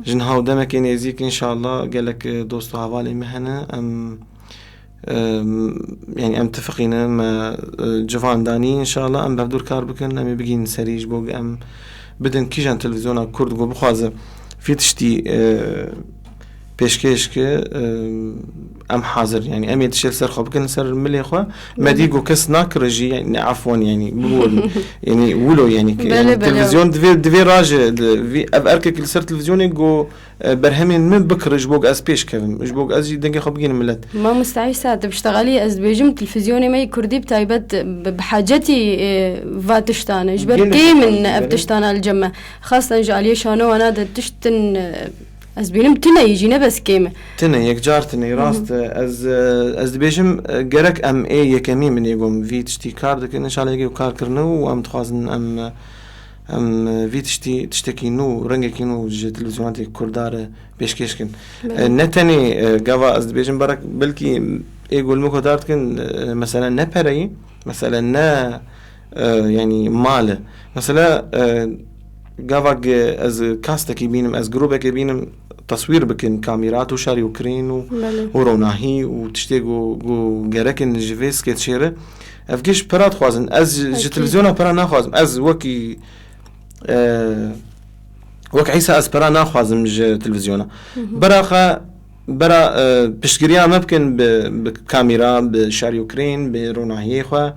جنها ودمك ينزيك ان شاء الله قالك دوستو حوالي مهنه يعني ام اتفقين مع جوان داني ان شاء الله ام بفدور كار بكن ام بيجين سريج بوق ام بدن كيجان تلفزيون كرد جو بخوازه في تشتي بيشكيش ام حاضر يعني ام يتشيل سر خو بكن سر ملي خو ما ديغو كس ناكرجي يعني عفوا يعني بقول يعني ولو يعني التلفزيون دفي راج في اركك سر تلفزيون جو برهمين من بكرج بوق اس بيش كيفن مش بوق ازي دنجي خو بكين ملت ما مستعيسه بشتغلي از بيجم تلفزيوني ما كردي بتايبت بحاجتي فاتشتانه جبر كي من ابتشتانه الجمه خاصه جاليه شانو انا تشتن از بینم تنه یجینه بس کیمه تنه یک جار تنه راست از بیشم گرک ام ای یکمی من یگم وی تشتی کار دکن انشالله یگو کار کرنه و ام تخوازن ام وی تشتکی نو رنگکی نو تلویزیونات کردار پیشکش کن نتنی گوا از بیشم برک بلکی یگو المکو دارت کن مثلا نپری مثلا نه يعني مال مثلا قافق از كاستك يبينم از جروبك يبينم تصوير بكن كاميرات وشاري وكرين وروناهي وتشتيغو جركن جيفيس كتشيره افكيش برات خوازن از تلفزيون برا ناخوازم از وكي وك عيسى از برا ناخوازم تلفزيون برا بشكريا ما بكن بكاميرا بشاري وكرين بروناهي خو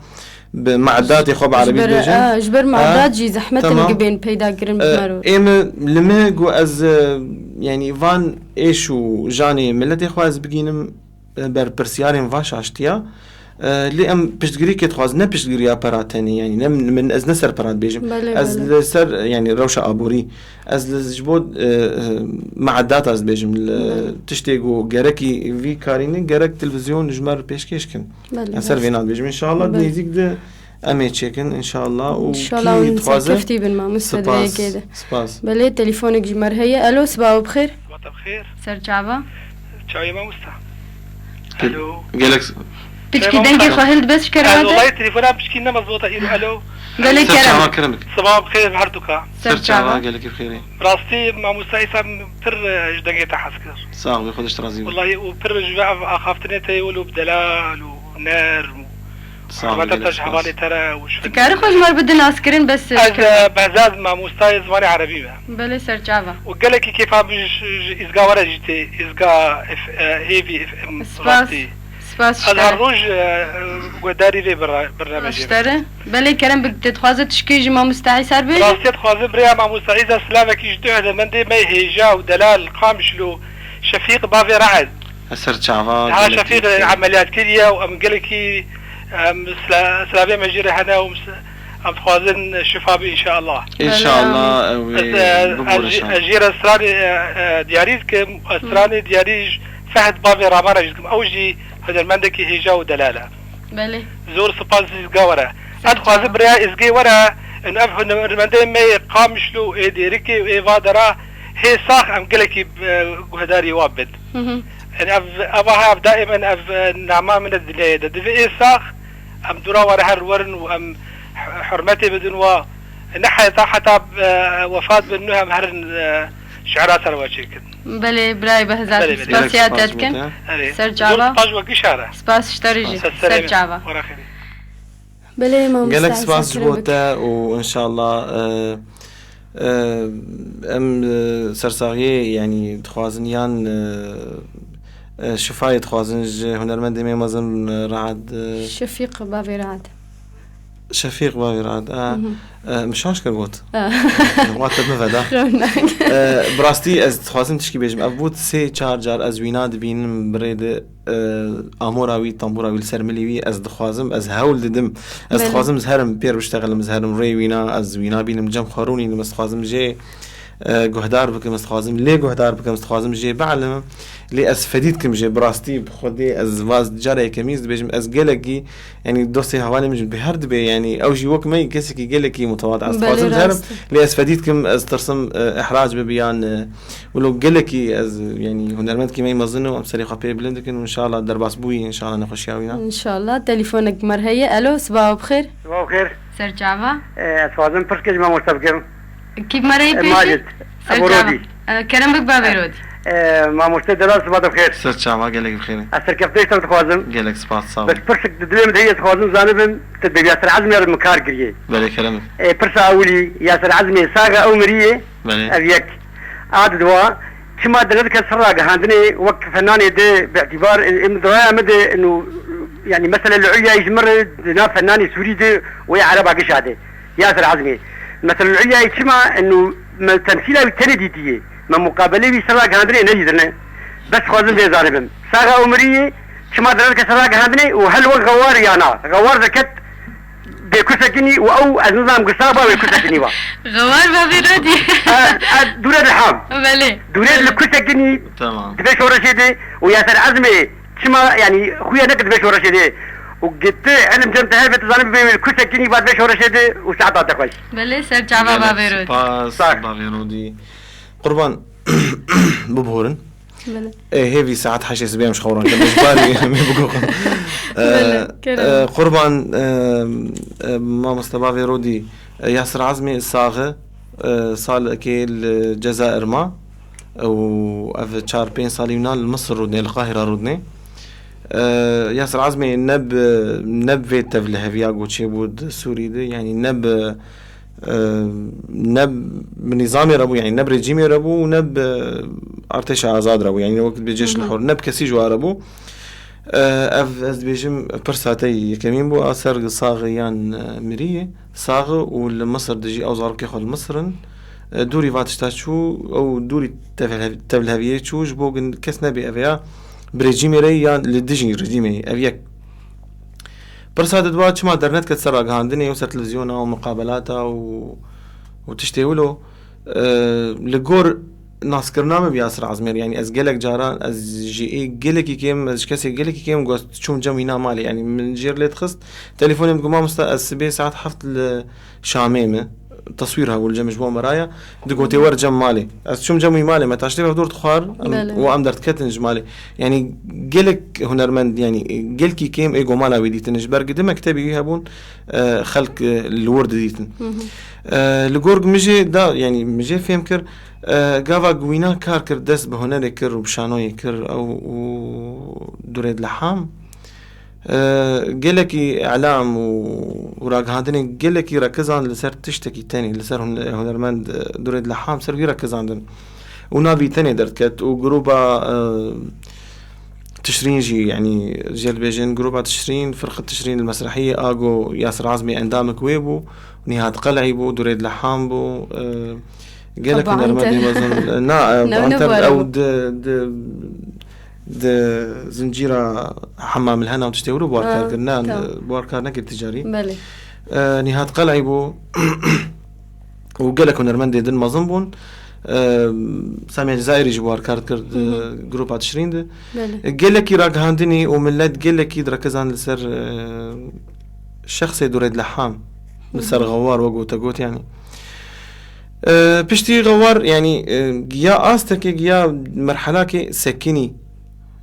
بمعدات يخو بعربي بيجن اجبر معدات جي زحمه الجبين بيدا كرن بمرور لما جو از يعني فان ايشو جاني ملتي خو از بگينم بر برسيارين واش اشتيا لي ام بشتغري كي تخواز نه بشتغري اباراتني يعني من از نسر برات بيجم از لسر يعني روشه ابوري از جبود معدات از بيجم تشتيغو جركي في كاريني جرك تلفزيون جمر بيشكيشكن اسر فينات بيجم ان شاء الله بنيزيك ده امي تشيكن ان شاء الله ان شاء الله ونسكفتي بالما مستدعي كده سباس بلي تليفونك جمر هي الو صباح بخير صباح بخير سر جابا تشاي ما مستا الو جالك بتشكي دنجي خهلت بس كرهت والله تليفونها بشكينا مضبوطه الو بله سرچاوا کرم كرمك صباح بخير بحردوكا سرچاوا قالك بخير براستي ما مستعيسا بر جدنجيتا حسكر صاغ بخدش ترازي والله وبر جواع أخافتني تيولو بدلال ونار ما تتج حوالي ترى وش كاري خوش مر بدنا عسكرين بس از بهزاد ما مستعيز زماني عربي بله سرچاوا وقالك كيف إزقا ورا جيتي إزقا هيفي اف ام براستي سپاس هذا الروج وداري في برنامج اشتره بله کرم بتتخوازه تشكي جما مستعي سر بيجي راستي خوازم بريا ما مستعيزة سلامك يجدو هذا من دي ما هيجا ودلال قامشلو شفيق بافي رعد سرچاوا ها شفيق عمليات كلية وام قالكي سلامي مجيري هنا ام خوازن شفابي ان شاء الله ان شاء الله اجير اسراني دياريزكم اسراني دياريج فهد بافي رامانا جدكم اوجي هذا المندكي هيجا ودلالة بله زور سباز إزقا ورا أدخل بريا إزقي ورا إن أفهم المندي ما يقامشلو إيه ديركي وإيه فادرا هي صاخ أم قلكي بهداري وابد يعني أباها دائما نعمة من الدنيا ده إيه صاخ أم درا ورا هالورن وأم حرمتي بدون و نحيا حتى وفاة بنوها مهرن شعرات الوجهك بله براي بهزات سپاسياتتكن سرچاوا سپاس وقشارة سپاس اشتريجي سرچاوا بله ما مستعي قالك سپاس جبوتا وإن شاء الله ام سرساغي يعني تخوازنيان شفاية تخوازنج هنرمند مي مازن رعد شفيق بافي رعد شفيق بافي رعد مشاش كربوت واتب مفدا براستي از تخوازن تشكي بيجم ابوت سي چار جار از ويناد بين بريد اموراوي طنبوراوي السرمليوي از دخوازم از هول ددم از تخوازم زهرم بير بشتغل مزهرم ري وينا از وينا بينم جم خاروني مستخوازم جي جهدار بكم مستخوازم ليه جهدار بكم مستخوازم جي بعلم ليه أسفديت كم جي براستي بخدي از واز جاري كميز بيجم از جلكي يعني دوسي هوالي مش بهرد بي يعني أو جي وك ما يكسكي جلكي متواضع استخوازم زهرم ليه أسفديت كم از ترسم إحراج ببيان ولو جلكي از يعني هنرمند كي ما يمزنه أمسري خبير بلندكن وإن شاء الله درباس بوي إن شاء الله نخش ياوينا إن شاء الله تليفونك مرهية ألو صباح بخير صباح بخير سرچاوا أتفاضل فركج ما مرتبكم كيف مرهي بيجي ماجد أبو رودي كرم بك بابي رودي ما مرتدلال صباح بخير سرچاوا قالك بخير أسر كفتيش تخوازم قالك سباس صاحب بس فرشك تدلم دهية تخوازم زانبن تدبي ياسر عزمي على المكار قريه بلي كلامك فرصة أولي ياسر عزمي ساقة أو مريه بلي أبيك عاد دوا كما دلتك السراقة عندني وقت فناني ده باعتبار إن دوايا مدى إنه يعني مثلا العليا يجمر دنا فناني سوري ده ويا عرب عقشاده ياسر عزمي مثلا العليا كما إنه تمثيله بالتندي دي ما مقابله بسراقة عندني نجدنا بس خوازم بيزاربهم ساقة أو مريه كما دلتك السراقة عندني وهل هو غوار يانا غوار ذكت بيكوسكني او النظام قصابه ويكوسكني وا غوار بابي رودي دورة الحام بلي دورة الكوسكني تمام تبيش ورشيدي وياسر عزمي كما يعني خويا نقد تبيش ورشيدي وقلت انا مجمت هلبة تظالم بالكوسكني بعد بيش ورشيدي وساعات تخوش بلي سرچاوا بابي رودي باس بابي رودي قربان ببهورن هيفي ساعات حشي سبيع مش خوران كان إجباري قربان ما مستبابي رودي ياسر عزمي الصاغة صال أكيل الجزائر ما و شهر بين صالي يونان مصر رودني القاهرة رودني ياسر عزمي نب في تفله فياغو تشيبود سوري دي يعني نب نظامي ربو يعني نب رجيمي ربو ونب ارتش آزاد ربو يعني وقت بجيش الحر نب كسي جو ربو از بيجم برساتي كمين بو اثر صاغيان مريه صاغ والمصر دجي او زارب كيخل مصرن دوري فاتشتاشو او دوري تفلهفيه تشوج بوغن كسنا بي برجيمي ريان لدجي رجيمي افيك برسات دواج ما درنت كتسرق عندني وصار تلفزيونها ومقابلاتها وتشتيولو لجور ناس كرنامه بياسر عزمير يعني از جلك جاران از جي جلك كيم از كسي جلك كيم قص تشوم جمينا مالي يعني من جير ليت خست تليفوني بقول ما مستا السبي ساعات حفت الشاميمه تصويرها والجم جبوا مرايا دقوتي ور جم مالي شوم جمي مالي ما تاشتري دور تخار وام درت كتنج مالي يعني قلك هنرمند يعني قلكي كيم ايجو مالا ويديتنج برق دم مكتبي يهبون خلق الورد ديتن لقورق مجي دا يعني مجي فهم كر قافا قوينا كار كر دس بهنر كر وبشانوي كر او دريد لحام قلكي اعلام وراق هادني قلكي ركزان لسر تشتكي تاني لسر هنرمند دريد لحام سر يركز عندن ونابي تاني درت كت وجروبا تشرين جي يعني جيل بيجن جروبا تشرين فرقة تشرين المسرحية اجو ياسر عزمي اندامك ويبو نهاد قلعي بو دريد لحام بو قالك هنرمند مازن نا او زنجيرة حمام الهنا وتشتورو بواركار قلنا بواركار نقل تجاري بله نهاد قلعي بو وقالك هنرمند دن مازنبون سامي الجزائري جوار كارت كرد جروب تشرين ده قالك يراق هاندني وملات قالك يدركز عن لسر شخص دوريد لحام لسر غوار وقو تقوت يعني بشتي غوار يعني جيا آستك جيا مرحلة كي سكيني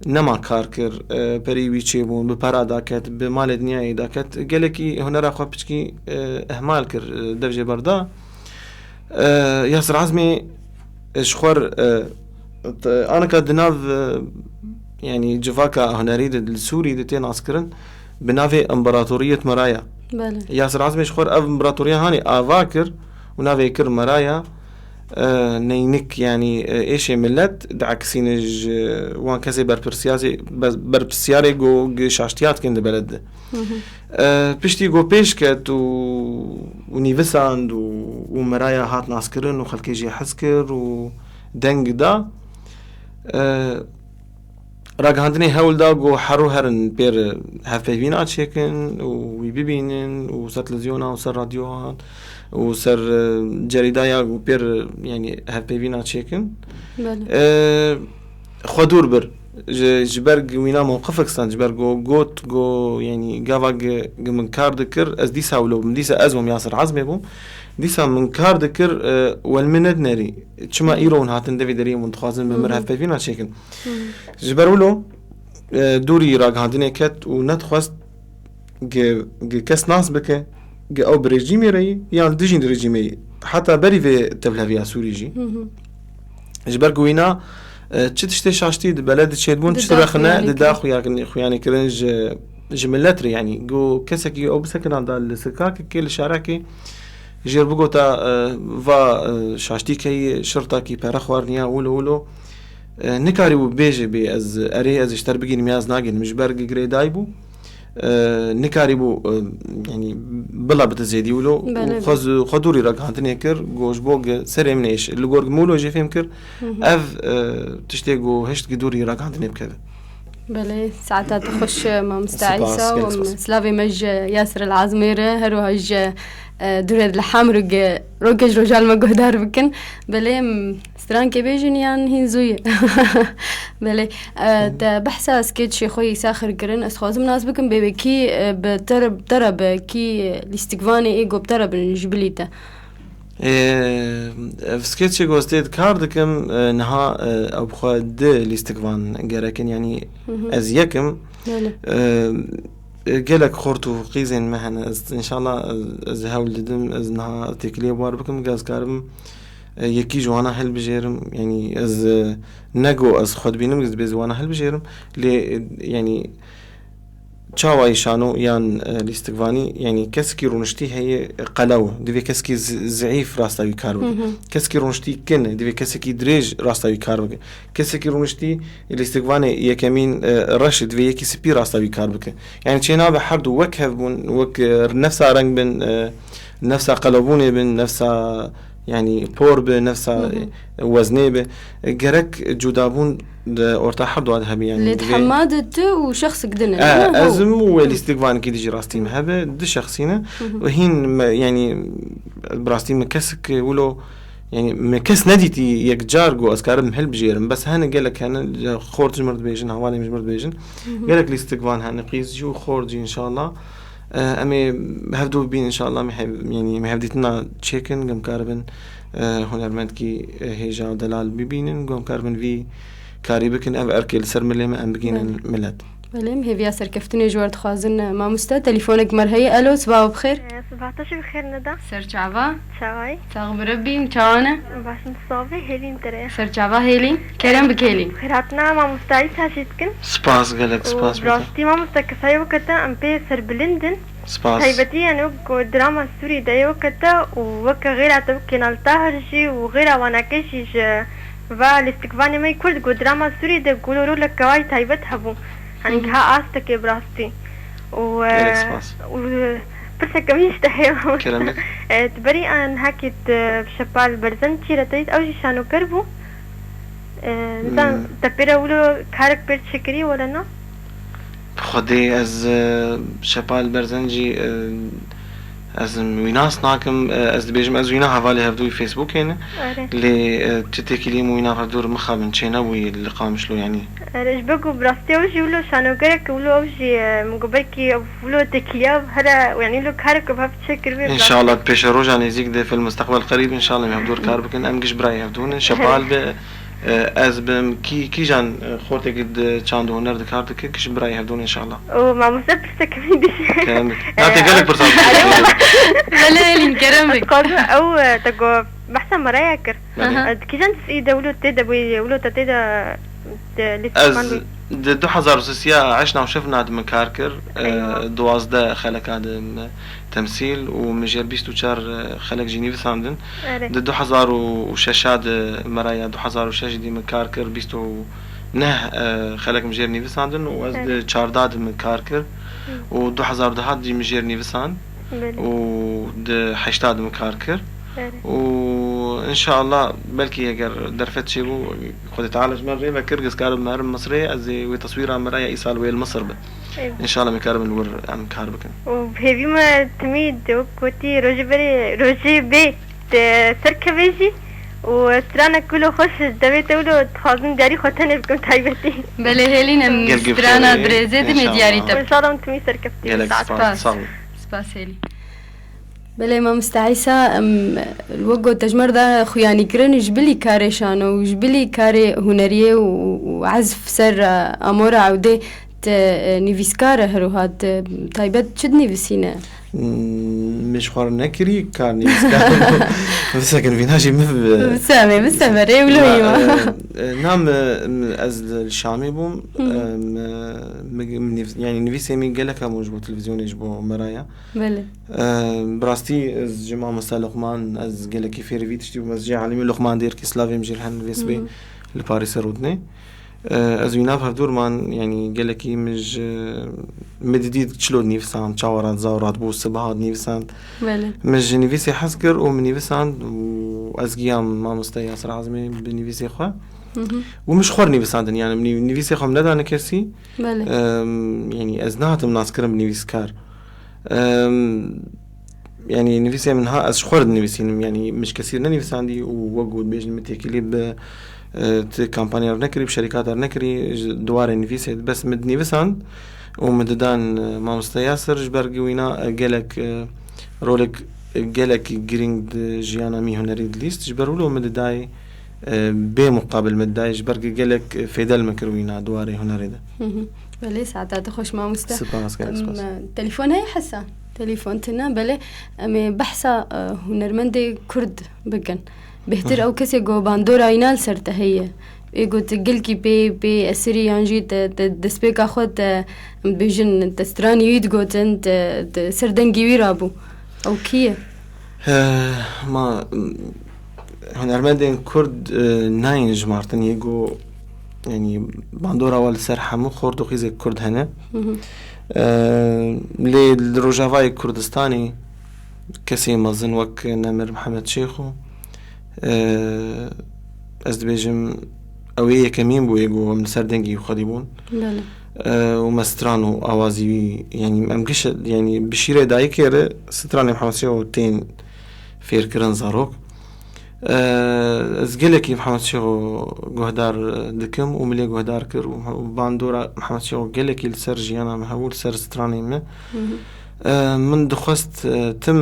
نما كاركر بريوي تشيبون ببارا داكت بمال دنياي داكت قالك هنا خو بشكي اهمال كر دفجه بردا ياسر عزمي شخور انا كدناف يعني جفاكا هنريد السوري دتين عسكرن بنافي امبراطورية مرايا ياسر عزمي شخور امبراطورية هاني افاكر ونافي كر مرايا نينك يعني ايش ملت دعكسينج وان كسي بربسياري جو شاشتيات كند بلد بشتي جو بيشكت ونيفساند ومرايا هات ناسكرن وخلكي جي حسكر ودنگ دا راق هاندني هول دا جو حرو هرن بير هفيفينات شيكن ويبيبينن وساتلزيونا وسر راديوهات وسر جريدايا وبير يعني هفيفينات شيكن خدور بر جبرق وينا موقفك سان جبرق جوت جو يعني قافا من كار ذكر از ديسا ولو من ديسا ازوم ياسر عزمي بوم ديسا من كار ذكر والمند ناري تشما ايرون هاتن دافي دري منتخازن بمر هفيفينات شيكن جبرولو دوري راق هاندني كت ونتخواست كاس ناس بك او بريجيمي ري يعني ديجين ريجيمي حتى بري في تبلافيا سوري جي جبر قوينا تشتي شاشتي بلد تشيدبون تشترخنا داخو يعني كرنج جملتري يعني جو كسكي او بسكن عند السكاك كل شاركي جربو تا فا شاشتي كي شرطه كي برخوارنيا ولو نكاري وبيجي بي از اري از اشتر بگين مياز ناگين مش برق جريدايبو نكاري بو يعني بلا بتزيدي ولو خدوري رقعتني كر جوش بوج سري منيش اللي جورج مولو جي فهم كر اف تشتيجو هشت قدوري رقعتني بكذا بله ساعتها تخش مع مستعيسة ومسلافي مج ياسر العزميرة هرو هج دوريد لحام رجج رجال ما قدار بكن بله ستران كبيجن يعني هي زوية بله بحث سكيتش خوي ساخر قرن أسخاز مناس بكن بيبكي بترب كي الاستقفاني إيجو بترب الجبليته سكيتش جوستيد كاردكم نها أو بخاد الاستقفان جركن يعني أزيكم قالك خورتو قيزين مهنا إن شاء الله زهاول لدم أزنها تكليه بوار بكم جاز كارم يكي جوانا هل بجيرم يعني از نجو از خود بينم جز بزوانا هل بجيرم لي يعني تشاوي شانو يان الاستقفاني يعني كسكي رونشتي هي قلاوة دي كسكي زعيف راستاوي كاربك كسكي رونشتي كن دي كسكي دريج راستاوي كاربك كسكي رونشتي الاستقفاني يكمين رشد في يكي سبي راستاوي كاربك يعني تشينا بحرد وكهف بون وك نفسها رنگ بن نفسها قلبوني بن نفسها يعني بور بنفسها وزني بجرك جودابون ارتاح حد هبي يعني اللي تحمدت وشخص قدنا ازم والاستقبال كي تجي راستي مهبه د شخصينا وهين يعني براستي مكسك ولو يعني مكس نديتي يك جارجو اسكار مهل بجيرم بس هنا قال لك انا خورج مرد بيجن هواني مش مرد بيجن قال لك الاستقبال هنا قيس جو خورجي ان شاء الله امي هفدو بين ان شاء الله يعني مهديتنا تشيكن قم كاربن هنرمند كي هيجا دلال ببينن قم كاربن في كاريبكن ام اركل سرمليما ام بقين ملت بلام هي بياسر كفتني جوار خوازن ما مستا تليفونك مرهي الو صباح بخير. صباحتش بخير ندى. سر شعبا شاوي صاغ مربي مشانا باش نصابي هيلين ترى سر شعبا هيلين كلام بكيلين خيراتنا ما مستعيد هاشيتكن سباس قالك سباس براستي ما مستكساي وقتا ام بي سر بلندن سباس هيبتي انا دراما السوري داي وقتا ووكا غير عتبكي نالتاهرجي وغير وانا كيشيش فالاستقباني ما يكل دراما السوري دا قولوا لك كواي تايبت هبو يعني ها استك براستي و بس كميش تحية كلامك تبري أنا هكيت بشبال برزنتي رتيت أوجي شانو كربو مثلا تبيرا ولو كارك بير شكري ولا نا خدي از شبال برزنجي از ويناس ناكم از بيجم از وينا حوالي هفدوي فيسبوك هنا اللي تتكلي وينا هدور مخابن تشينا واللي قامش له يعني رج بقو براستي وجي ولو شانو كرك ولو وجي مقبلكي ولو تكليا هذا يعني لو كارك بهف تشكر ان شاء الله بيش روجا نزيك ده في المستقبل القريب ان شاء الله يهدور كاربكن امجش براي هفدون شبال از بم كي جان خورتك قد چاندو هنر دكارتك كش براي هدون ان شاء الله وما مسبسة كمان دي كلامك نعطي قالك برصاد لا لين كرمك او تقو بحسن مرايا كر كي جان تسي دولو تيدا بوي ولو تيدا از دو حزار سيا عشنا وشفنا هاد من كاركر دوازده خلق هاد تمثيل ومجال بيستو شار خلق جنيف ساندن دو حزار وشاشاد مرايا دو حزار وشاش دي من كاركر بيستو نه خلق مجال نيف ساندن وازد شارداد من كاركر ودو حزار دهات دي مجال نيف ساند ود حشتاد من كاركر وإن شاء الله بلكي أجر درفت شيء خد تعالج مرة بكرجس كارب مهرم مصرية أزي وتصوير مرايا إيصال ويل مصر إن شاء الله مكارب الور عم كاربكن وبهذي ما تميد وكوتي روجي بي تركبيجي وسترانا كله خوش دبيت ولو تخازن داري خوتني بكم تايبتي بله هيلين سترانا بريزيد مدياري تب إن شاء الله تمي سركبتي سباس هيلي بله ما مستعيسة الوقو تجمر ده خياني كرن جبلي كاري شانو وجبلي كاري هنرية وعزف سر أمورة عودة نيفيسكارة هروهات طيبت شد نيفيسينا مش خور نكري كار نيفيسكارة بس كان فينا شيء بسامي بسامي ولو نعم از الشامي بوم يعني نيفيسي مين قالك موجبو تلفزيون يجبو مرايا بله براستي از جماعة مسال لقمان از قالك كيفير فيتشتي ومسجي عالمي لقمان دير كسلافي مجيرهن فيسبي لباريس رودني از ويناف هفدور مان يعني قالك مش مدديد تشلود نيفسان تشاورات زاورات بوس بعض نيفسان مش نيفيسي حسكر ومن نيفسان واز قيام ما مستيا صراحة عزمي بنيفيسي خوا ومش خور نيفسان يعني من نيفيسي خوا ملدا انا كرسي يعني ازنات من ناس كرم بنيفيس كار يعني نيفيسي منها از خور نيفيسي يعني مش كثير نيفسان دي ووجود بيجن متيكلي ب كامبانيا نكري بشركات نكري دوار نيفيسي بس مد نيفسان ومددان ما مستياسر جبرجي وينا جالك رولك جالك جرينج جيانا مي هنريد ليست جبرولو مدداي بمقابل مدداي جبرجي جالك فيدال مكروينا دواري هنريده بلي ساعات تخش ما مستا سباس تليفون هاي حسا تليفون تنا بلي أمي بحثا هنرمندي كرد بجن بهتر أو كسي جو باندورا ينال سرته هي يقول تقلكي بي أسري يانجي تسبيك أخوت بيجن تستراني يدقو تنت سردنجي ويرابو أو كيه ما هنرمندين كرد ناين جمارتن يقول يعني باندورا والسرحة مو خورتو خيزي كرد هنا للروجافاي كردستاني كسي مزن وك نمر محمد شيخو أزدبيجم أويه كمين بو يجو من سردنجي وخديبون ومسترانو أوازي يعني أمكش يعني بشيرة دايكير ستراني محمد شيخو تين فير كرن زاروك أزجلكي محمد شيخو جهدار دكم وملي جهدار كر وباندورا محمد شيخو جلكي السر جيانا مهول سر ستراني ما من دخست تم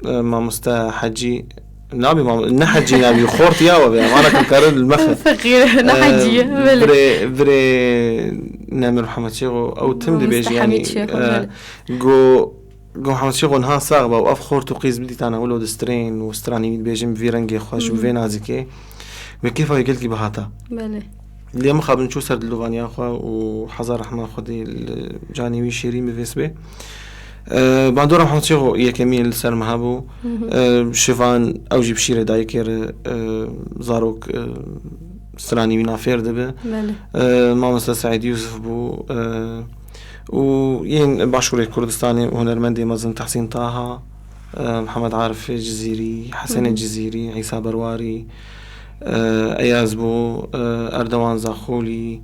ما مستحجي نابي ما نحجي نابي خورت يا وبي أنا كنكرر المخ فقير نحجي بري نامر محمد شيخو أو تم دبيجي يعني جو محمد شيخو نها صاغبة وأف خورت وقيز بديت أنا ولود سترين وستراني بيجي في رنجي خوش وفي نازكي وكيف يقول لك بهاتا بله اللي مخاب نشوف سرد اللوفانيا أخوة وحزار رحمة خدي الجانبي شيرين بفيسبي باندورا محمد شيخو يكمل سر مهابو شفان أو جيب شيرة دايكر زاروك سراني من عفير دبه ما مثل سعيد يوسف بو وين باشوري كردستاني وهنرمندي مازن تحسين طه محمد عارف الجزيري حسين الجزيري عيسى برواري اياز بو اردوان زاخولي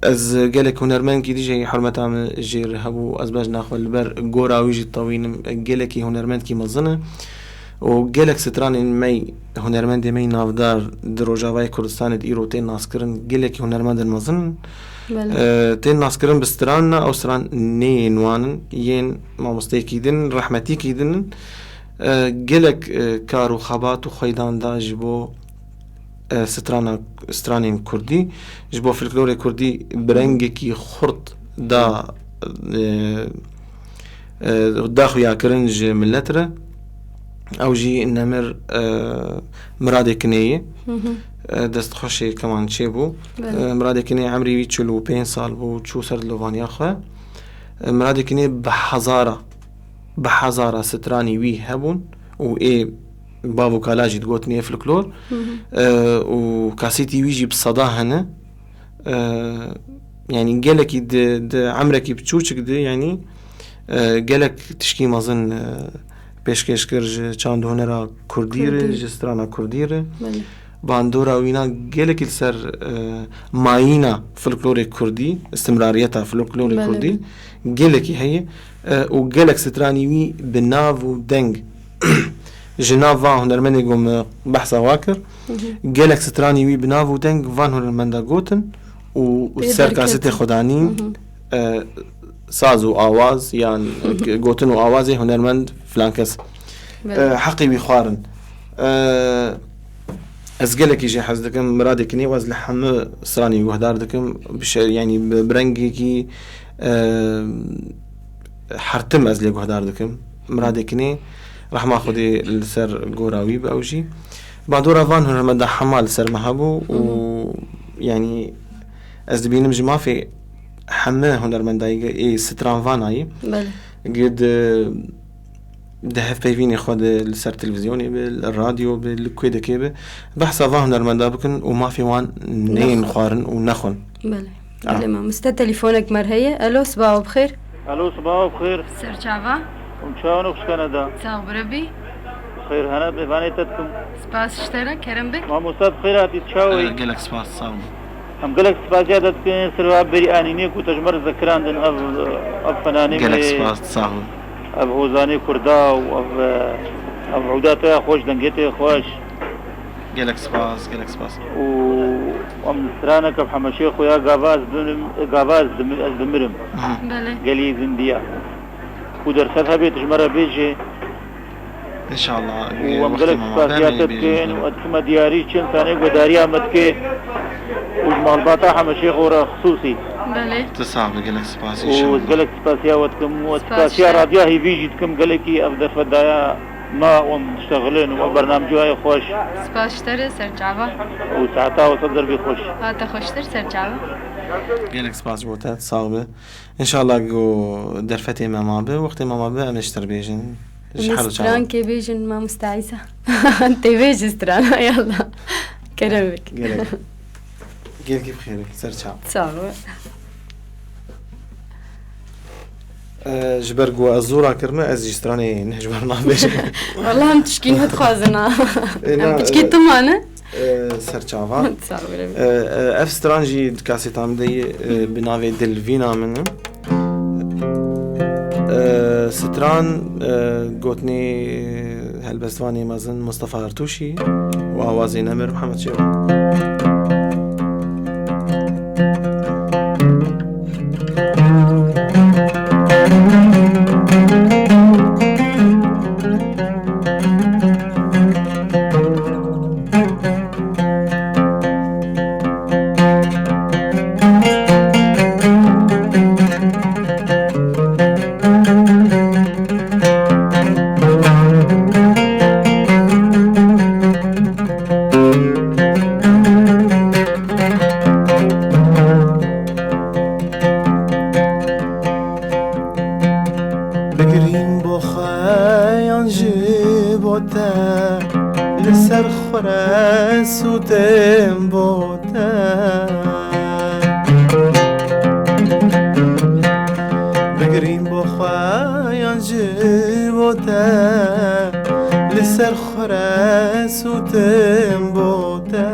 از قالك هنرمن كي ديجي حرمة عم جير هبو ازباج ناخذ البر جورا ويجي الطويل قالك هنرمن كي مظنه وقالك ستران مي هنرمن دي مي نافدار دروجاوي كردستان ديرو تين ناسكرن قالك هنرمن المظن تين ناسكرن بستران او ستران نينوان ين ما مستيكيدن رحمتي كيدن قالك كارو خبات وخيدان دا جبو سترانين كردي جبو فلكلور كردي برنجكي خرط دا داخو يا كرنج ملتره او جي النمر مرادي كنيه دست خوشي كمان شيبو مرادي كنيه عمري ويتشلو 5 سال بو تشو سرد لوفانيا خو مرادي كنيه بحزارة ستراني وي هبون و اي بابو كالاجي تقوتني فلكلور وكاسيتي ويجي بصدا هنا يعني قالك عمرك بتشوشك دي يعني قالك تشكي مازن بيشكش كرج چاند هنرا كردير جسترانا كردير باندورا وينا قالك السر ماينا فلكلور كردي استمراريتها فلكلور كردي قالك هي وقالك ستراني وي بنافو دنج جناف فان هنرمني قوم بحثا واكر قالك ستراني وي بنافو دنج فان هنرمندا قوتن والسر كاسيتي خدانين سازو آواز يعني قوتن وآوازي هنرمند فلانكس حقي بيخوارن أزقلك يجي حز دكم مرادي كني واز لحم سراني وهدار دكم يعني برنجي كي حرتم أزلي وهدار دكم مرادي كني راح ما أخذي السر جوراوي بأوجي بعدورا فان هنرمند حمال سر مهابو ويعني أزدبينم جما في حماه هنرمنداي اي ستران فاناي قد دهف بيفيني خد السر تلفزيوني بالراديو بالكويدة كيبه بحثا فان هنرمندا بكن وما في وان نين خارن ونخن بله ما مستة تليفونك مرهية الو صباح بخير الو صباح بخير سر شعبا ومشاونك كندا صاحب ربي خير هنا بفانيتكم سباس اشترك كرم بك ما مستة بخير هاتي تشاوي قالك سباس صاحب هم قالك سباس جادت كن سروا بري انينيك وتجمر ذكران دن اب فناني قالك سباس صاحب اب هوزاني كردا واب عوداته خوش دنجته خوش قالك سباس وام سرانك بحمشيخ ويا غافاز دمرم بله قالي زنديا ودرستها بيتجمر بيجي ان شاء الله وامقلك سباسياتك وادكما دياري چن ثاني وداريا متك وجمالباتا حمشيخ ورا خصوصي بله تصعب قالك سباس ان شاء الله وقالك سباسيا واتكم وسباسيا راديا هي بيجي تكم قالكي ابدا فدايا ما ومشتغلين وبرنامجها خوش سباس اشتري سرجعبا وساعتها وصدر بخوش هاتا خوشتر سرجعبا قالك سباس بوتات صعبة ان شاء الله جو درفتي ماما به وقت ماما به امشتر بيجن ستران كي بيجن ما مستعيسة انت بيجي ستران يلا كرمك قالك بخير سرجعب صعبة جبرقوا الزورة كرمة أزي ستراني نهجبرنا بيش والله هم تشكين هتخوازنا هم تشكين طمانة سرچاوا اف سترانجي كاسيت عمدي بناوي دلفينا منه ستران قوتني هالبستواني مازن مصطفى هرتوشي وآوازي نمر محمد شيرو سوتم بوده بگریم با خویان جبوده لسر خوره سوتم بوده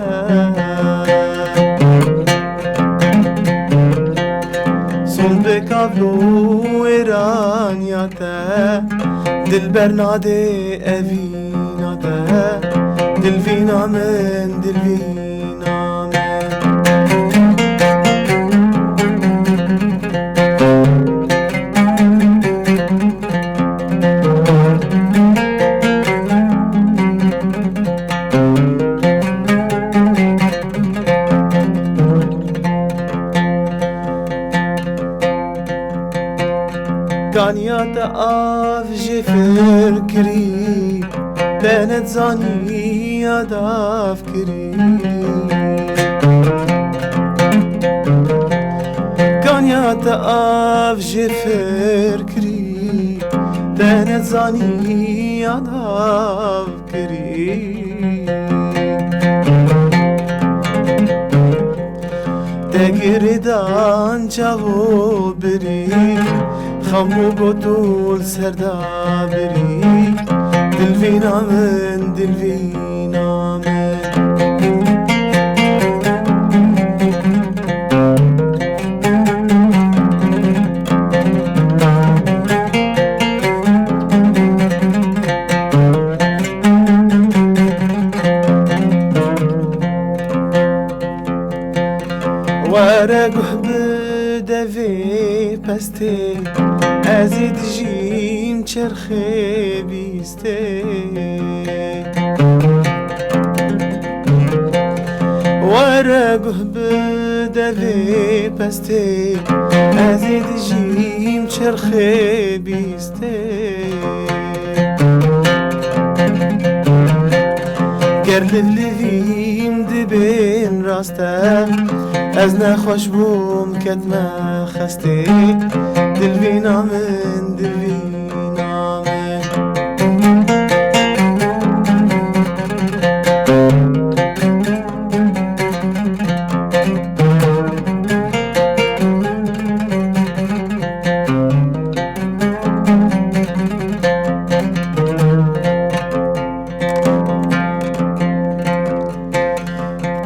سون بکابلو ایرانیاته دل برناده اویناته دل وینا من دل وینا من كانيات آف جفر كري بنت زاني يداف كري كانيات آف جفر كري بنت زاني يداف كري تگردان جاو بری خمو بطول سردا بری دل وینا من دل وینا من ورقه بدوی پسته ازید جیم چرخه بیسته ورقه بدوی پسته ازید جیم چرخه بیسته گرلویم دبین راسته از نخوش بوم کدمه خسته دل وینا من دل وینا من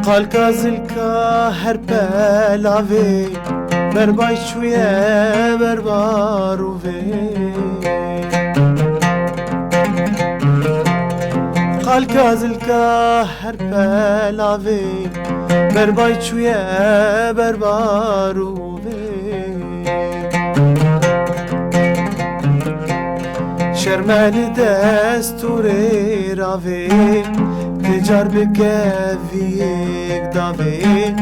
قال كازلكا هربا لافي برباي شوية بربارو في قال كازلكا هربا لافي برباي شوية بربارو في شرمان دستوري رافي تجار بكافيك دافي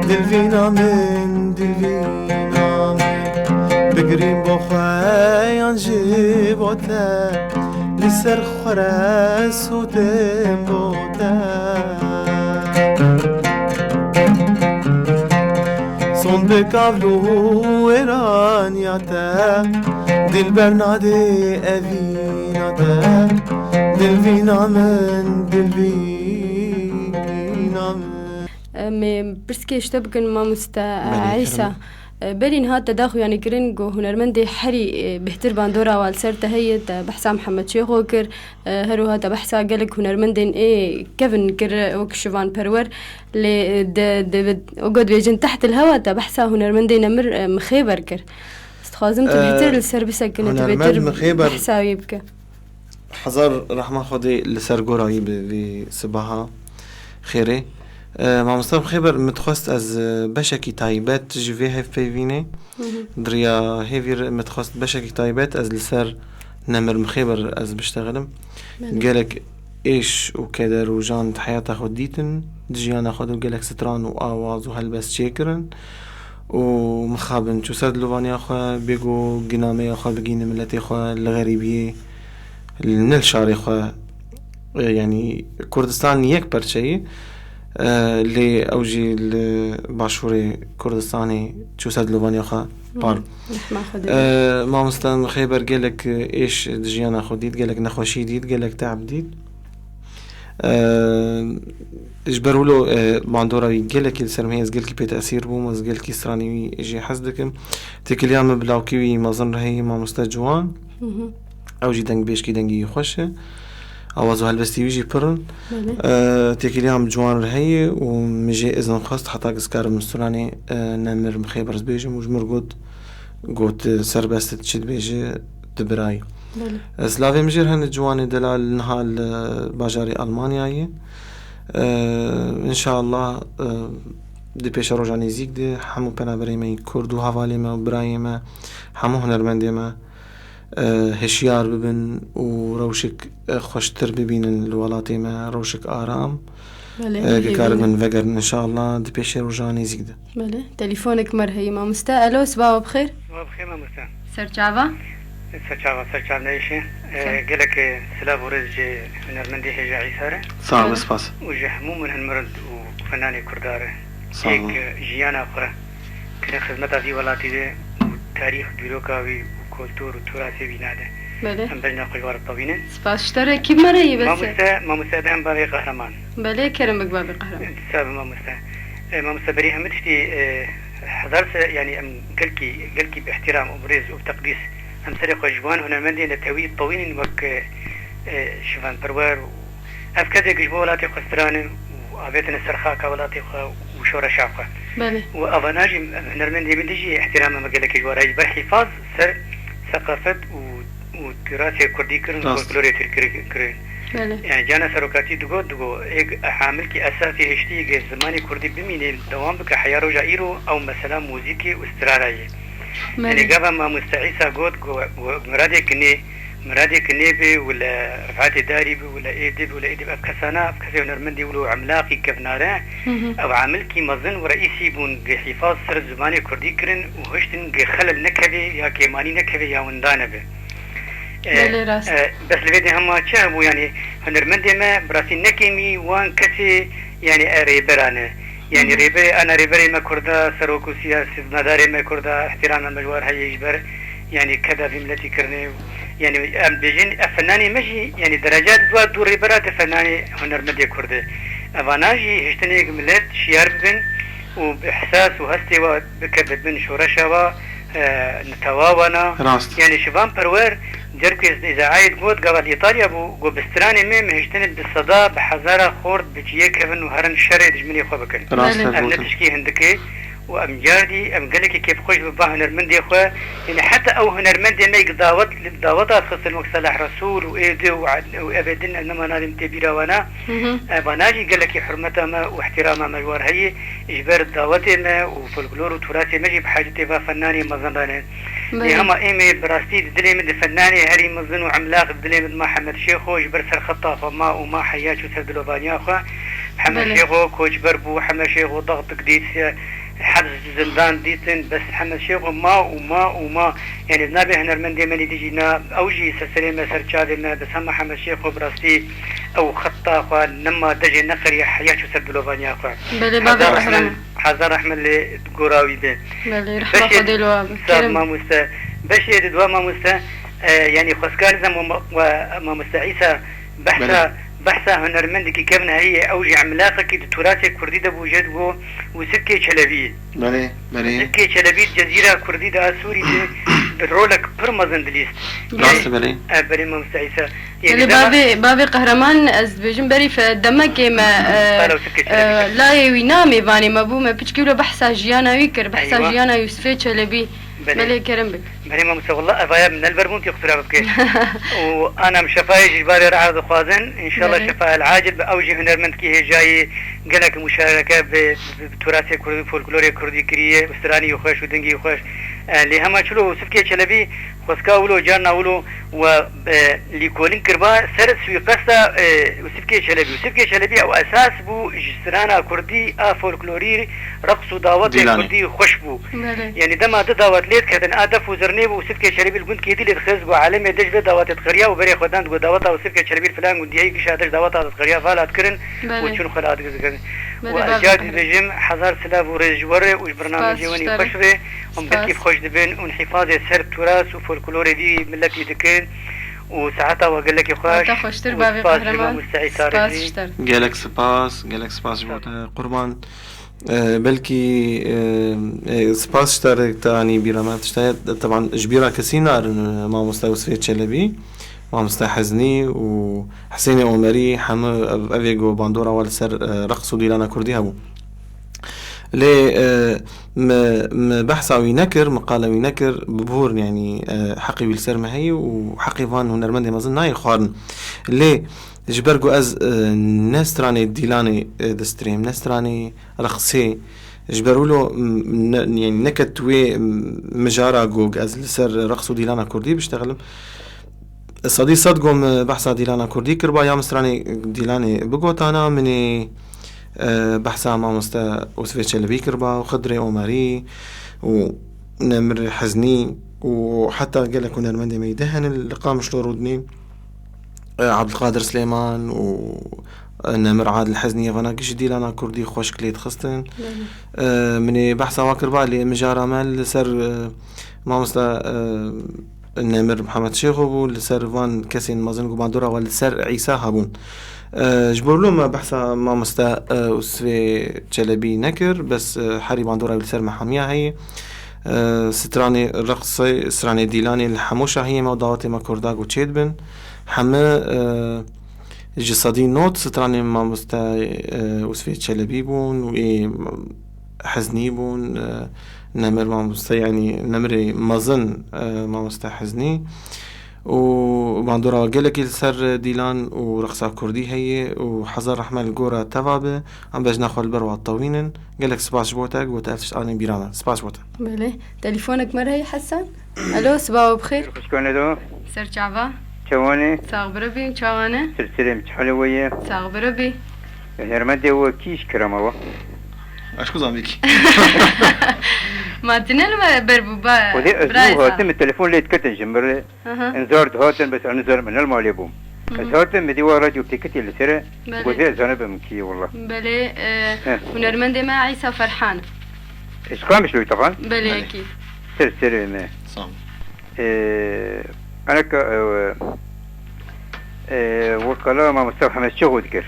دل فينا من دل فينا من بقريم بخويان جيبوتا لسر خراس وتم بوتا صن بكافلو إيرانياتا دل برنادي أفيناتا دل فينا من دل فينا من مي برسكي شتبكن ما عيسى برين هاد تداخل يعني كرينجو هنرمندي حري بهتر باندورا والسرت هي بحثا محمد شيخوكر هرو هاد بحثا قالك هنرمندين ايه كيفن كر وكشوفان برور لي د وقد بيجن تحت الهواء بحثا هنرمندي نمر مخيبر كر استخازم تبهتر السربسة كنت بهتر بحثا يبكى حضر رحمة خدي لسر قرائي بصباحة خيري مع مصطفى خبر متخصص از بشكي تايبات جوفيها في بيفيني دريا هيفير متخصص بشكي تايبات از لسر نمر مخبر از بشتغلم قالك ايش وكدر وجان حياته خديتن دجيانا خدو قالك ستران وآواز وهلبس شاكرن ومخابن شو سرد لوفاني اخوة بيقو قنامي اخوة بقين ملتي اخوة الغريبية النل شاري اخوة يعني كردستان يكبر شيء اللي اوجي الباشوري كردستاني شو سد لوبانيا خا بار ما مستن خيبر قالك ايش دجيانا خديت قالك نخوشي ديت قالك تعب ديت اجبروا له باندورا يجلك السرمية زجلك بتأثير بو مزجلك سراني يجي حسدكم تكل يوم بلاوكي ما ظن هي ما مستجوان او جي دنگ بيش كي دنگي خوشه اوازو هلبستي يجي برن تكل يوم جوان هي ومجي اذن خاص حتى قسكار مستراني نمر مخيبرز بيجي مجمر قوت سربست تشد بيجي تبراي سلافي مجير هن جواني دلال نهال باجاري ألمانيا إن شاء الله دي پیش روزانه زیگ ده همو پنابری می کرد و حوالی ما و برای ما همو هنرمندی ما هشیار ببین و روشک خوشتر ببینن الولاتی ما روشک آرام که کار من وگر إن شاء الله دي پیش روزانه زیگ ده. بله تلفونك مرهي ما مستا الو صباح بخير. صباح بخير ما مستا. سرچاوا سرچاوا نيشي قالك سلاف ورز هنرمندي هجا عيساره صعب اسفاس وجهمو من هالمرض وفناني كرداره هيك جيانا اخرى كنا خدمتها في ولاتي ده وتاريخ بيروكاوي وكولتور وتراثي بيناده بله هم بلنا قيوار الطوينة سباس اشترى كيف مرهي بس ما مستا بهم بابي قهرمان بله كرم بك بابي قهرمان سبب ما مستا بري هم تشتي حضرت يعني قلكي باحترام وبريز وبتقديس هم سرق جوان هنرمندي نتوي طويل وك شوفان بروار أفكار جوالاتي خسرانه وأبيتنا السرخاء كولاتي وشورى شعقة بله وأفناجي هنرمندي بندجي احترام ما قالك جواري بالحفاظ سر ثقافة وتراث كردي كرن وفلوري كرن يعني جانا سرقاتي دقو حامل كي أساسي هشتي زماني كردي بمين دوام بك حياة رجائيرو أو مثلا موسيقي واستراري يعني قبل ما مستعيسى قد مرادي كنيبي ولا رفعاتي داري ولا ايدب افكسانا افكسي ونرمندي ولو عملاقي كفناره او عاملكي مظن ورئيسي بون بحفاظ سر الزماني كردي كرن وهشتن خلل نكبي يا كيماني نكبي يا وندانه به بس لبيدي هما تشابو يعني هنرمندي ما براسي نكيمي وان كسي يعني ريبرانه يعني ريبري أنا ريبري ما كردا سروكو سياسي نداري ما كردا احترام المجوار هاي يجبر يعني كذا في ملتي كرني يعني أم بيجين فناني ماشي يعني درجات دور ريبرات فناني هنرمندي كردا أفناجي هشتني ملت شيار بن وبإحساس وهستي وبكبد بن شورشوا نتواونا يعني شبان برور جركز إذا عايد قود قبل إيطاليا بو بستراني ميم هشتني بالصدى بحزارة خورد بجيه كفن وهرن شري دجمني خوبكن أم نتشكي هندكي وأم جاردي أم قالك كيف خوش ببا هنرمندي أخوة يعني حتى أو هنرمندي ما يقضاوت للضاوطات خص المكسلح رسول وإيدي وأبدين أنما نادم تبيرا وانا بناجي قالك حرمتها ما واحترامها مجوار هي إجبار الضاوتي ما وفولكلور وتراثي ماشي بحاجتي با فناني مظنانين هما إيمي براستي دلي من فناني هري مظن وعملاق دلي من محمد شيخو إجبار سر خطافة ما وما حياش وسردلوبانيا أخوة محمد شيخو كوج بربو محمد شيخو ضغط قديس حبس زندان ديتن بس محمد شيخ وما يعني بنابه هنرمندي من ديجينا اوجي سلسله سرچاده ما بس هم محمد شيخ براستي او خطا لما دجي نقري حياه سردلوبانيا اخو بله بابا رحمه حضر رحمه اللي قراوي به بله رحمه دلوا ما مست بشي دوا ما مست يعني خسكار زم وما مستعيسى بحثا هنرمندي كيف هي اوجي عملاقه كي تراث كردي ده بوجد وسكي شلبي بله سكي شلبي جزيره كردي ده سوري ده بالرولك برمزن دليست راس بله بله مستعيسى يعني بابي قهرمان از بيجن بري فدمك ما لا ينامي باني ما بو ما بتشكيلو بحثا جيانا ويكر بحثا جيانا يوسف شلبي بله كرم بك بله ما مسا والله افايا من البرمونتي اقتراب بك وانا مشفاي جباري رعاد خوازن ان شاء الله شفاء العاجل باوجه هنرمند كي هي جاي قالك مشاركه بتراث كردي فولكلوري كردي كريه استراني وخوش ودنجي وخوش اللي هما شلو سفكي شلبي خسكا ولو جانا ولو واللي كولين كربا سر سوي قصه وسفكي شلبي او اساس بو جسرانا كردي فولكلوري رقص ودعوات كردي خوشبو يعني دما دعوات ليت كدن ادف وزرني وسفكي شلبي البنت كيدي اللي خز عالمي دج دعوات تخريا وبري خدان دعوات وسفكي شلبي الفلان ودي هي شادش دعوات تخريا فالات كرن وشنو خلات كذا واجاد بجم حضر سلاف ورجوره وبرنامج جواني خشره ومدكي خوش دبن ونحفاظ سر تراث وفولكلور دي ملتي دكن وساعتها وقال لك خوش خوشتر بابي قهرمان سباس شتر قالك سباس جبوتا قربان بلكي سباس شتر تاني بيرامات شتايت طبعا جبيرة كسينار ما مستوى سفيت شلبي ما مستوى حزني وحسيني عمري حمو أفيجو باندورا والسر رقصوا ديلانا كردي هبو ليه بحثا وينكر مقالة وينكر ببهور يعني حقي بالسر مهي وحقي فان هنرمندي مازن ناي خوارن ليه جبرقو از نستراني ديلاني دستريم نستراني رقصي جبرولو يعني نكت وي مجارة جوج از لسر رقصو ديلانا كردي بيشتغلم صدي صدقهم بحثا ديلانا كردي كربا يا مستراني ديلاني بقوتانا مني بحثا ما مستا وسفيت شلبي كربا وخضري عمري ونمر حزني وحتى قالك ونرمندي ميدهن اللقاء مش رودني عبد القادر سليمان ونمر عادل الحزني فانا كش ديلانا كردي خوش كليت خستن مني بحثا واكربا اللي مجارة مال سر ما مستا نمر محمد شيخو لسر فان كسين مازنقو باندورا والسر عيسى هابون جبر لهم بحثا ما مستا وسفي جلبي نكر بس حري باندورا بالسر محامية هي ستراني رقصي ستراني ديلاني الحموشة هي موضوعات ما كرداغ وتشيد بن حما جسدي نوت ستراني ما مستا وسفي جلبي بون حزني بون نمر ما مستا يعني نمري مازن ما مستا حزني وباندورا قالك السر ديلان ورقصة كردي هي وحزر رحمن الجورة تبابه عم باش ناخذ البروة الطوينن قالك سباش بوتك وتعرفش أنا بيرانا سباش بوتك بله تليفونك مرة هي حسن ألو صباح بخير شكون هذا سر شعبة شواني ساق بربي شوانا سلسلة متحلوية ساق بربي هرمدي هو كيش كرامة أشكو زامبيكي ما تنال بربوبا وذي أسلوه هاتم التليفون اللي يتكتن جمبر انزارت هاتم بس انزار من المال يبوم هاتم بديوا راديو بتكتي اللي سرة وذي زنب مكي والله بلي ونرمندي مع عيسى فرحان إيش قام شلوي طبعا بلي أكيد سلسلة ما صام أنا وقلا ما مستوى حمد شغل ذكر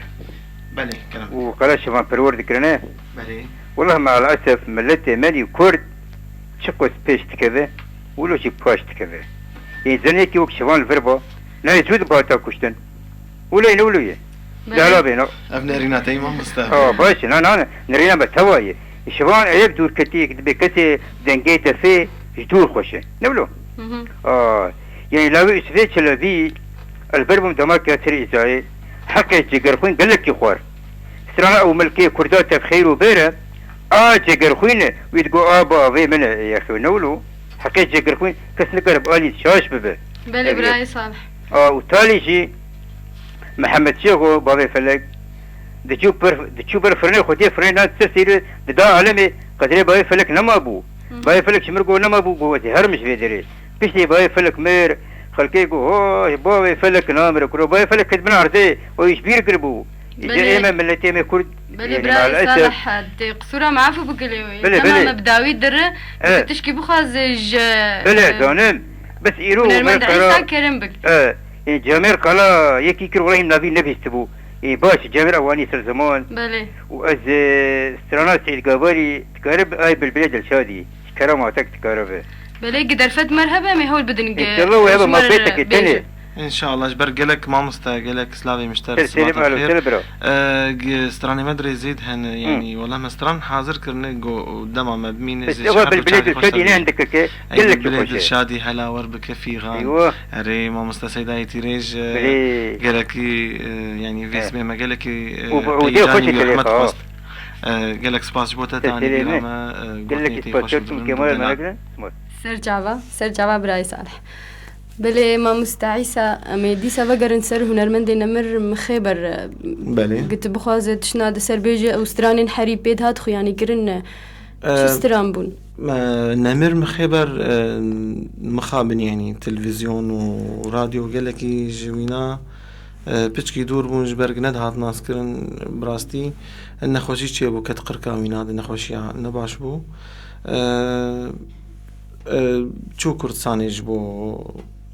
بلي كلام وقلا شفان برور ذكرنا بلي والله مع الأسف ملتي مالي كرد شقو سبيش تكذا ولو شي باش تكذا يعني زنيكي وك شفان الفربا لا يزود باتا كشتن ولا ينولوية لا بينا ابن رينا تيما مستوى باش أنا نرينا بتوايا شفان عيب دور كتيك دبي كتي دنجيتا فيه جدور خوشه نولو يعني لو اسفيتش الذي البربم دمار كاتري إزاي حقا جيجرخوين قالك يخوار سرانا أو ملكي كردات بخير وبيرة جيجرخوين ويتقو آبا في من يا أخي نولو حقا جيجرخوين كس نقرب آلي شاش ببه بلي براي صالح وتالي جي محمد شيخو بابي فلك دچو بر فرنه خودی فرنه تسير دا عالمي قدري بابي فلك نما بو بابي فلك شمرقو نما بو بوتي هرمش بيدري بيشي بابي فلك مير خلقيقو هو بابي فلك نامر كرو بابي فلك كتبنا عرضي ويشبير قربو إيما ملتي ما كرد بلي براي صالح قصورة معافو بكليوي لما مبداوي در تشكي بخازج بلي زانم بس إيرو من عيسى كرم بك جامير قالا يكي كرو راهي نبي نبيستبو باش جامير أواني سر زمان بلي وأز استرانا سيد قاباري تقارب آي بالبلاد الشادي كراماتك تقارب بلي قدر فد مرحبا ما هو البدن إن شاء الله وهذا ما بيتك التاني ان شاء الله جبر قالك ما قالك سلافي مشتر صباح الخير استراني مدري زيد هن يعني والله مستران حاضر كرنا قدام ما بمين بس هو بالبلاد الشادي عندك قالك بالبلاد الشادي هلا وربك في غان ايوه اري ما سيداي تيريج قالك يعني في اسمه ما قالك ودي خوش قالك سباس بوتا تاني ما قالك سباس كمان ما سر جواب براي صالح بلي ما مستعيسى أميدي سبقر نسر هنرمندي نمر مخيبر بلي قلت بخوازت شناد سر بيجي أوستراني نحري بيد هادخو يعني قرن شستران بون نمر مخيبر مخابن يعني تلفزيون وراديو قالكي جوينا بتشكي دور بون جبرق ندهات ناس كرن براستي النخوشي چه بو كتقر كاميناد النخوشي نباش بو چو كردستاني جبو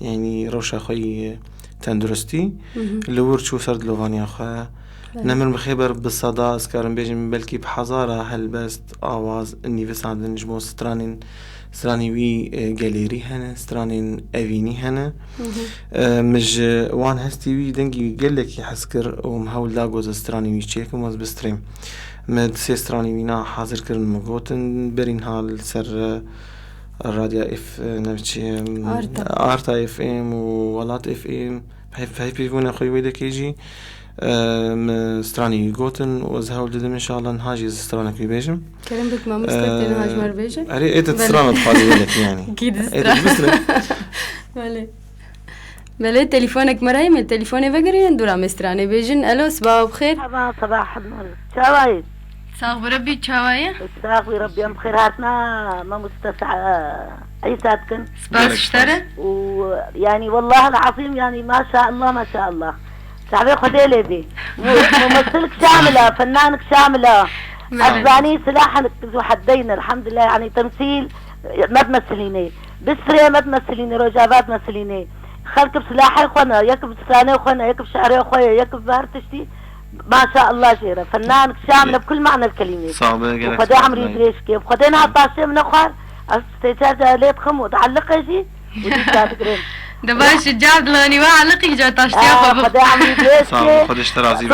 يعني روشا خوي تندرستي اللي ورشو سرد لوغانيا خا نمر مخبر بالصدى اسكارن بيجم بلكي بحضارة هلبست آواز اني بسعد نجمو ستراني وي جاليري هنا ستراني افيني هنا مج وان هستي وي دنجي قلك يحسكر ومحاول لاغوز ستراني وي تشيك وماز بستريم مد سي ستراني وينا حاضر كرن مغوتن برين هال سر الراديو اف نبتشي ارتا اف ام وولات اف ام هاي بيفون اخوي ويدا كيجي ستراني جوتن وزهاول ددم ان شاء الله نهاجي سترانك في بيجم كلام بك ما مستقبل نهاج مر بيجم اري ايت سترانه تفاضي لك يعني اكيد سترانه بله تليفونك مراي من تليفوني بقري ندور مستراني بيجن الو صباح بخير صباح النور شواي صاغ بربي شوايه صاغ بربي بخير هاتنا ما مستسع عيساتكن سباس اشترى ويعني والله العظيم يعني ما شاء الله ما شاء الله شعبي خديلي دي ممثلك شاملة فنانك شاملة أفغاني سلاحك ذو حدين الحمد لله يعني تمثيل ما تمثليني بسرية ما تمثليني رجابات تمثليني خلك بسلاحي خونا يك بساني خونا يك بشعري خويا يك بهرتشتي ما شاء الله جيرة فنانك شاملة بكل معنى الكلمة صعبة وخدي عمري يدريش كيف خدينا هالطاشة من أخوار استيجاجة ليت خمو تعلق يجي ودي تقرين دباش الجاب لاني وعلقي جا طاشتيا خدي عمري يدريش كيف خدي اشترازي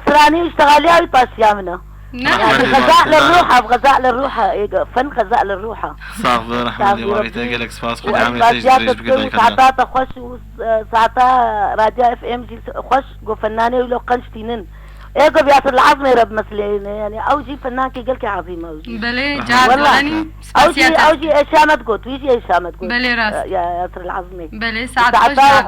سراني اشتغاليها وطاشيا منه يعني غذاء للروحة بغذاء للروحة فن غذاء للروحة صعب رحمة الله وعيتها قالك سباس خدي عمري تجريش ساعتها خوش وساعتها راديو اف ام جي خوش جو فناني ولو قنشتينن ايجو بياسر العظمي رب مثلين يعني اوجي فنان كي قالك عظيم اوجي بلي جاب لاني اوجي اشامة تقول ويجي اشامة تقول بلي راس يا ياسر العظمي بلي ساعات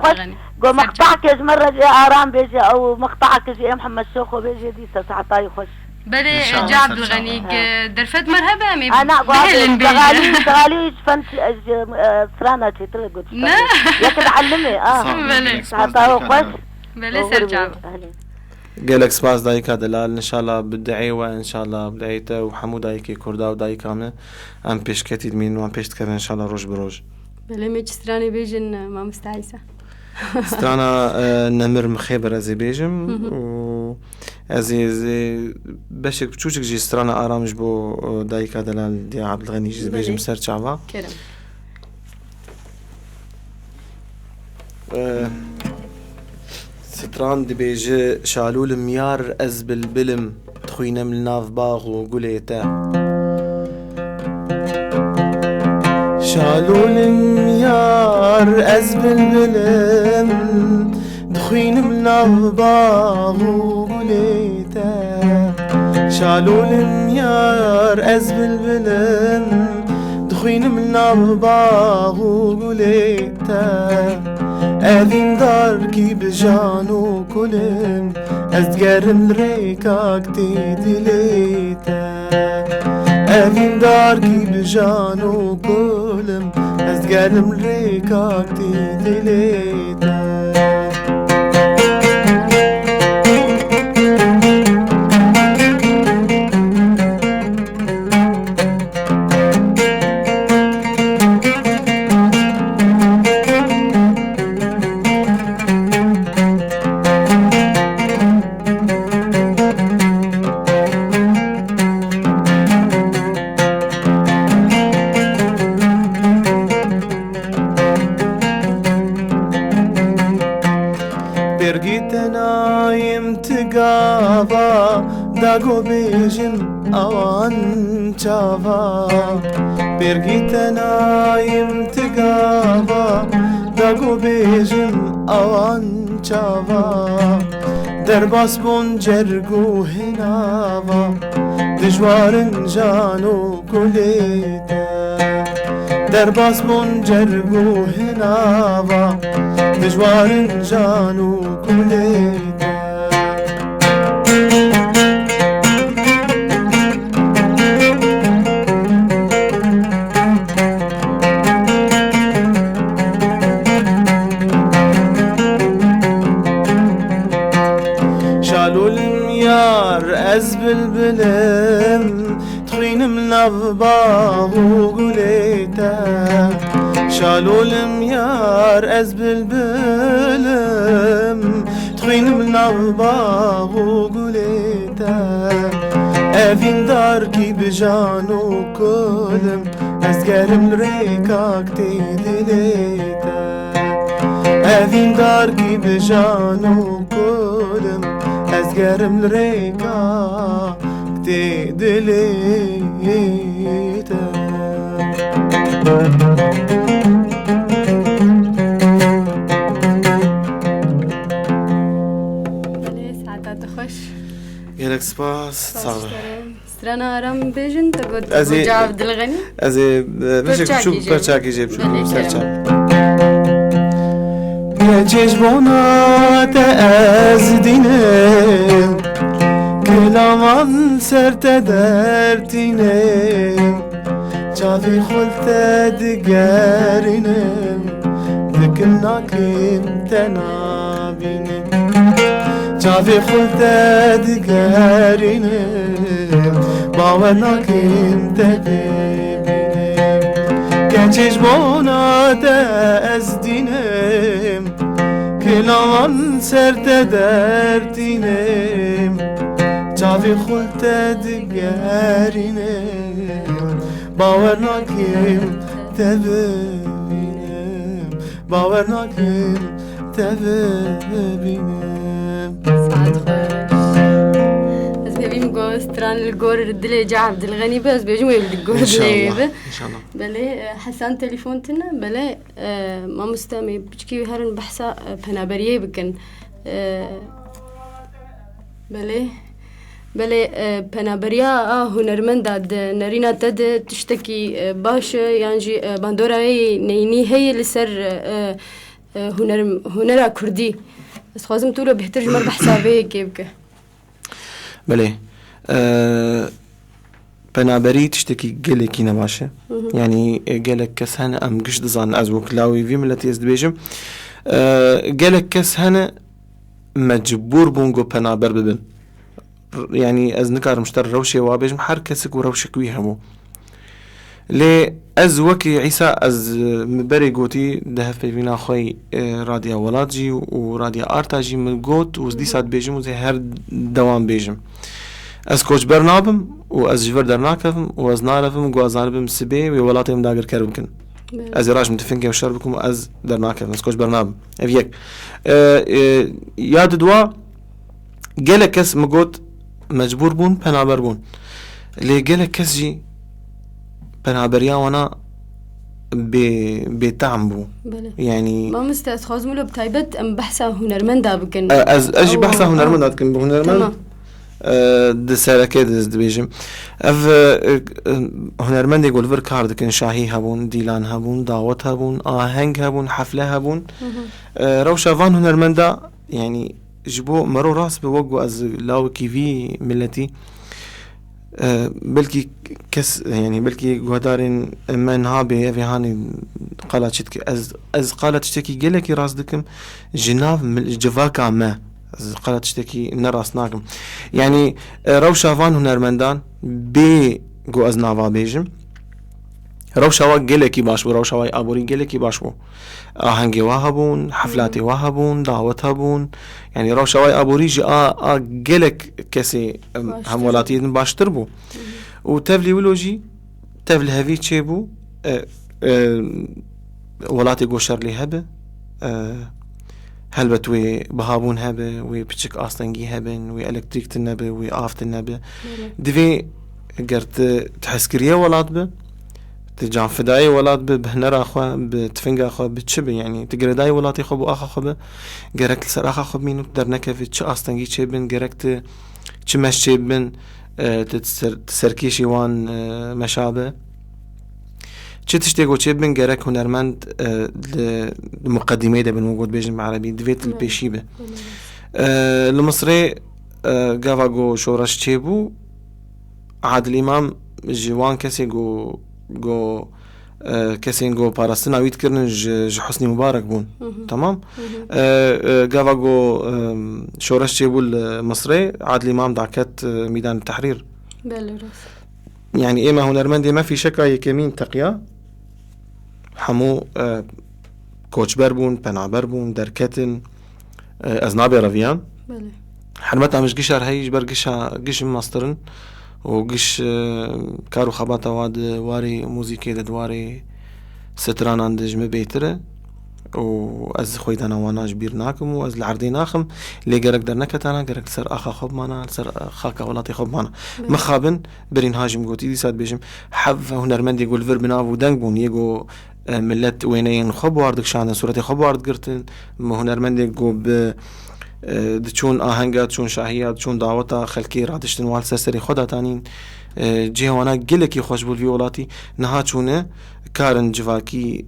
خوش جو مقطعك يا مرة جي ارام بيجي او مقطعك جي محمد شوخو بيجي دي ساعتها خوش بلي جاب الغني درفت مرحبا مي انا اشتغالي فنت سرانا تشتغل قلت ياك تعلمي بلي ساعتها خوش بلي سرجع قالك سباس دايكا دلال ان شاء الله بدعي وان شاء الله بدعيته وحمود دايكي كردا ودايكامه ام بيش كتيد مين وام بيش تكرر ان شاء الله روج بروج بلي ميج ستراني بيجن ما مستعيسه سترانا نمر مخيبر ازي بيجم و ازي باشك بتشوشك جي سترانا ارامج بو دايكا دلال دي عبد الغني جي بيجم سر شعبا كرم ستران دي بيجي شالول ميار از بالبلم تخوينا من ناف باغ وقوليتا شالول ميار از بالبلم تخوينا من ناف باغ وقوليتا شالول ميار از بالبلم تخوينا من ناف باغ وقوليتا أذين داركي بجانو كلم أزجرم ريكاك تيدليتا أذين داركي بجانو كلم أزجرم ريكاك تيدليتا داغو بيجم اوان چاوا برگیت نایم تگاوا داغو بيجم اوان چاوا در باس بون جرگو هناوا دجوارن جانو کلیتا در باس بون جرگو هناوا دجوارن جانو کلیتا از بلبلم تخوینم ناف باغ و گلیتا شالو الميار از بلبلم تخين من الباغ وقوليتا افين داركي بجانو كلم ازقرم ريكاك تيدليتا افين داركي بجانو كلم ازقرم ريكاك تيدليتا يلك سباس صعبة سترانا رام بيجن تقول جا عبد الغني أزي بشك شو برشاكي جيب شو سرچا يجيش بونا تأزدينم كلامان سرت درتينم جافي خلت دقارينم ذكرنا كنت نابينم جافي خلت دقارينم باورنا كنت ببينم كنشيش بونا تأزدينم كلامان سرت درتينم جافي خلت دقارينم باورنا كنت ببينم باورنا كنت ببينم سعد خوش بس بيبيم جو ستران الجور الدلي جا عبد الغني بس بيجوا يبدي الجور إن شاء الدلي الله إن شاء الله بله حسان تليفون تنا بله ما مستمي بتشكي هرن بحثا بنابريه بكن بله بنابريا هنرمند داد نرينا تد تشتكي باش يعني باندورا نيني هي لسر هنرا كردي بس خوازم تولو بهتر جمر بحسابه كيبك بله بنابري تشتكي قلكي نباشة يعني قلك كس هنا أم قش دزان أزوك لاوي في ملتي يزدبيجم قلك كس هنا مجبور بونجو بنابر ببن يعني از نكار مشتر روشي وابيجم حر كسك وروشك ويهمو لي از وكي عيسى از مبري قوتي دهف بينا خوي راديا ولادجي وراديا ارتاجي من قوت وزدي ساد بيجم وزي هر دوام بيجم از كوش برنابم واز جفر درناكفم واز نارفم واز نارفم سبي وولاتهم داقر كربكن از راج متفنكي وشربكم واز درناكفم از كوش برنابم افيك ياد دوا قال كس مقوت مجبور بون بنابر بون لي قال كس جي بنابريا وانا بتعم بو يعني ما مستأس خازمولو بتايبت ام بحثا هنرمندا بكن از اجي بحثا هنرمندا بكن هنرمند دسالة كده دبيجم اف هنرمند يقول فر كارد كن شاهي هبون ديلان هبون دعوت هبون آهنگ هبون حفلة هبون روشا فان هنرمندا يعني جبو مرو راس بوجو از لاو كيفي ملتي بلكي كس يعني بلكي جودارين من هابي في هاني قالت شتكي از قالت شتكي قالك راس دكم جناف جفاكا ما قالت شتكي نراسناكم يعني روشا فان هنرمندان بي جو از نافا بيجم روشا وا قالكي باش روشا واي ابوري قالكي باش آهنگی واهبون حفلاتی واهبون دعوت هبون يعني روشا واي ابوري جي قالك كسي هم ولاتين باشتر بو وتفلي ولوجي تفلي هذي تشيبو ولاتي قوشر لي هبه هلبت وي بهابون هبه وي بتشك آستنگی هبن وي الكتريك تنبه وي آفت النبه دفي قرت تحسكريه ولات به تجان فداي ولات بهنر اخوا بتفنج اخوا بتشبه يعني تقرداي ولاتي خو اخا خو جركت سر اخا خو مينو درنك في تش استنجي تشبن جركت تشمش تشبن تسركيشي وان مشابه تشتيغو تشبن جرك هنرمند المقدمه ده بالموجود بيجن عربي دفيت البيشيبه المصري غافاغو شورش تشيبو عاد الامام جوان كسي جو كسين جو باراستنا ويت كرن ج حسني مبارك بون تمام قاوا جو شورش تشيبول المصري عاد الإمام دعكت ميدان التحرير بلى يعني إما هنرمندي ما في شك يكمين تقيا حمو كوتشبر بون بنعبر بون دركتن أزنابي رفيان حرمتها مش قشر هاي جبر قش ماسترن وقش كارو خباتا واد واري موزيكي دواري ستران عند جمع بيتره وأز خويت أنا وانا جبير ناكم وأز العردي ناخم اللي جرك در نكتانا جرك سر أخا خب معنا سر خاكا ولاتي خب معنا مخابن برين هاجم قوتي دي ساد بيجم حف هنرمند يقول فير بنافو دنقبون يقو ملت وينين خب واردك شان صورتي خب وارد قرتن هنرمند يقو ب دچون آهنگات چون شاهیات چون دعوتا خلکی رادشتن وال سرسری خدا تانین جهوانا گلکی خوش بول ویولاتی نها چونه کارن جواکی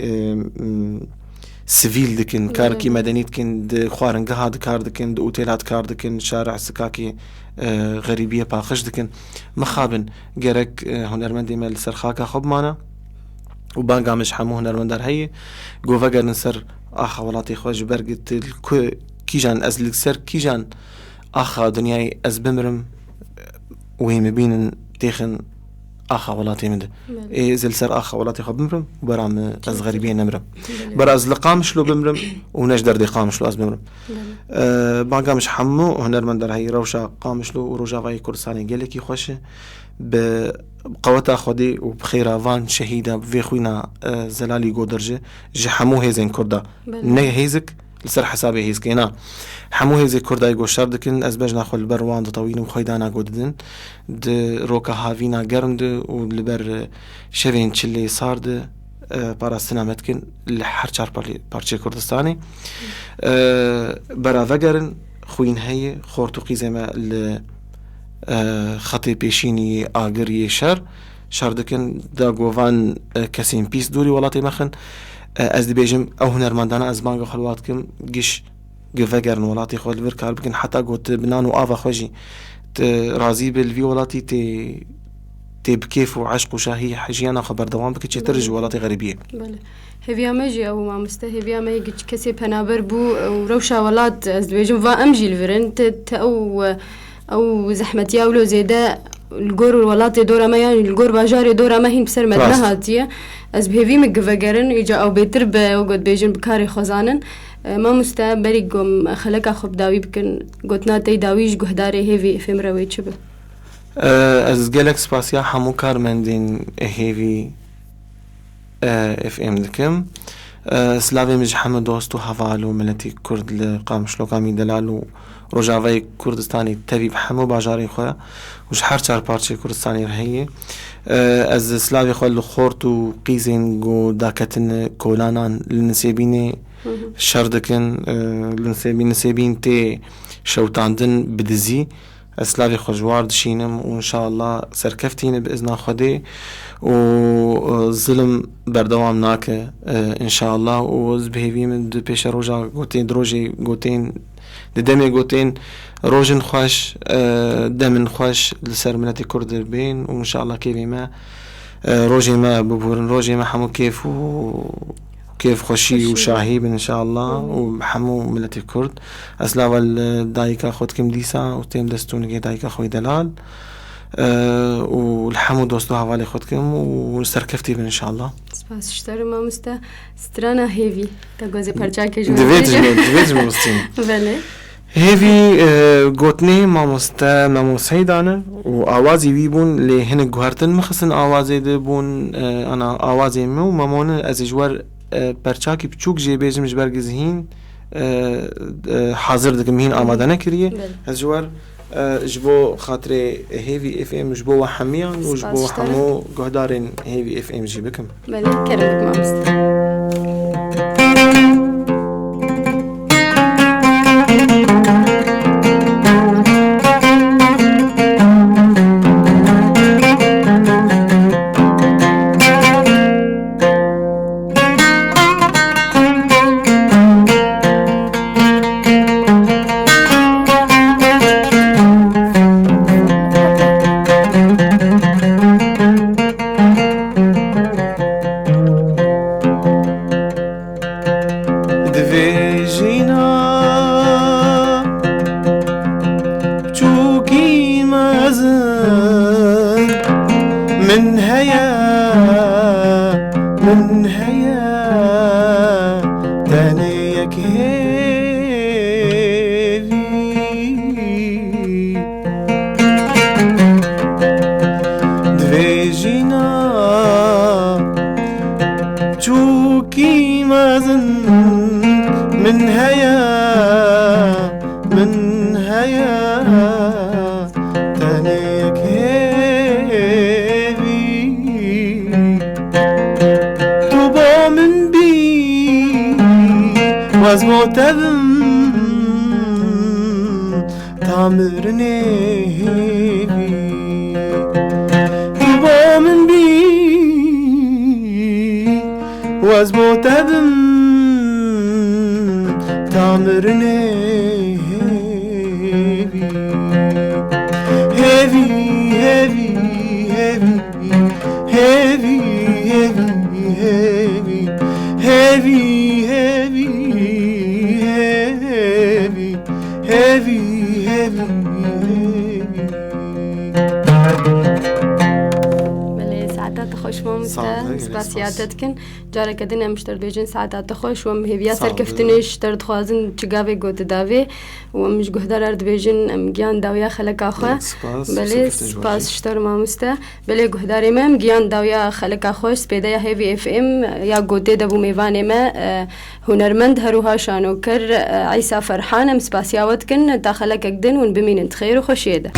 سیویل دکن کارکی مدنی دکن د خوارنگه ها دکار دکن د اوتیلات کار دکن شارع سکاکی غریبیه پاخش دکن مخابن گرک هنرمندی مل سرخاکا خب مانا و بانگا مش حمو هنرمندر هی گوفا گرن سر آخا ولاتی خوش برگت كيجان أزلك سر كيجان آخا دنياي أزبمرم وهم بين تيخن آخا ولاتي مده زل سر آخا ولاتي خب بمرم وبرام أز غريبين نمرم برا أز لقامش لو بمرم ونجدر دي قامش لو أز بمرم باقامش حمو هنرمن در هاي روشا قامش لو وروجافاي كورساني قالكي خوش بقوتا خودي وبخيرا فان شهيدة في خوينا زلالي قودرجة جي حمو هيزين كوردا نه هيزك لسر حسابي هيزكينا حمو هيزي كرداي گوشار دكن از بجنا خل بروان طويل وخيدانا گوددن د روكا هافينا گرند و لبر شوين چلي صارد باراستنا متكن لحر چار پارچه كردستاني برا وگرن خوين هي خورتوقي زما ل خطي بيشيني آگر شر دكن دا گوان كسين بيس دوري ولاتي مخن از دبیجم او هنرمندانه از بانگ خلوات کم گش گفگرن ولاتی خود بر کار بکن حتی گوت بنان و آوا خوشی راضی بالوی ولاتی تی بکیف و عشق و شاهی حجیانا خبر دوام بکن چه ترج ولاتی غریبیه بله هفيا ماجي او ما مستهفيا ما يجي كسي بنابر بو وروشا ولات از دبيجم فا امجي الفرن او زحمتي اولو زيدا الجور والولاطي دورا ما يعني الجور باجاري دورا ما هين بسر مدنا هاتيه از بهفي مقفقرن يجا او بيترب وقد بيجن بكاري خزانن ما مستقبلي قوم خلق اخب داوي بكن قوتنا تي داويش قهداري هيفي افم روي تشبه از جالك سباسيا حمو كارمندين هيفي اف ام دكم سلاوي مج حمد دوستو حوالو ملتي كرد لقامش لو قامي دلالو روجاوي كردستاني تبي بحمو باجاري خويا وش حر چار پارچه كردستاني رهي از سلاوي خو لخورتو قيزين جو داكتن كولانان لنسيبيني شردكن لنسيبين تي شوتاندن بدزي اسلاوي خو جوار دشينم وان شاء الله سركفتين باذن خدي وظلم بردوام ناك ان شاء الله وزبهيبي من دو بيش روجا قوتين دروجي قوتين دمي قوتين روجن خوش دمن خوش لسر ملتي كرد بين وان شاء الله كيف ما روجي ما ببورن روجي ما حمو كيف كيف خوشي وشاهيب ان شاء الله وحمو ملتي كرد اسلاو الدايكا خودكم ديسا وتيم دستوني دايكا خوي دلال والحمو دوستو حوالي خودكم ونستركفتي ان شاء الله سپاس اشتر ما مستا سترانا هيفي تاگوزي پرچاكي جو دويج مستين بله هيفي گوتني ما مستا ما مسيدانه وآوازي بيبون لهن گوهرتن مخصن آوازي دبون انا آوازي مو مامون از جوار پرچاكي بچوك جي بيجم جبرگ زهين حاضر دكم هين آمادانه كريه از جوار جبو خاطري هيفي اف ام جبو وحميان وجبو حمو قهدارين هيفي اف ام جيبكم بله كرمك ما مستا تانيك هيفي دفيجينا تشوكي مازن من هيا تانيك هيفي توبا من بي وازمو تذم تعمرني هيفي توبا من بي وازمو تذم تعمرني heavy, heavy, heavy, heavy, heavy, heavy, heavy, heavy, heavy, heavy, ساعتات خوش مامستا سپاسیاتتکن جاره کدین مشتر بیجن ساعتات خوش و مهویا سرکفتنش ترد خوازن چگاوی گوت داوی و مش گهدار ارد بیجن امگیان داویا خلق آخوا بله سپاس شتر مامستا بله گهداری ما امگیان داویا خلق آخوش سپیده یا هیوی اف ام یا گوته دبو میوان ما هنرمند هروها شانو کر عیسا فرحان ام سپاسیاوت کن تا خلق اکدن ون بمین انت خیر و خوشیده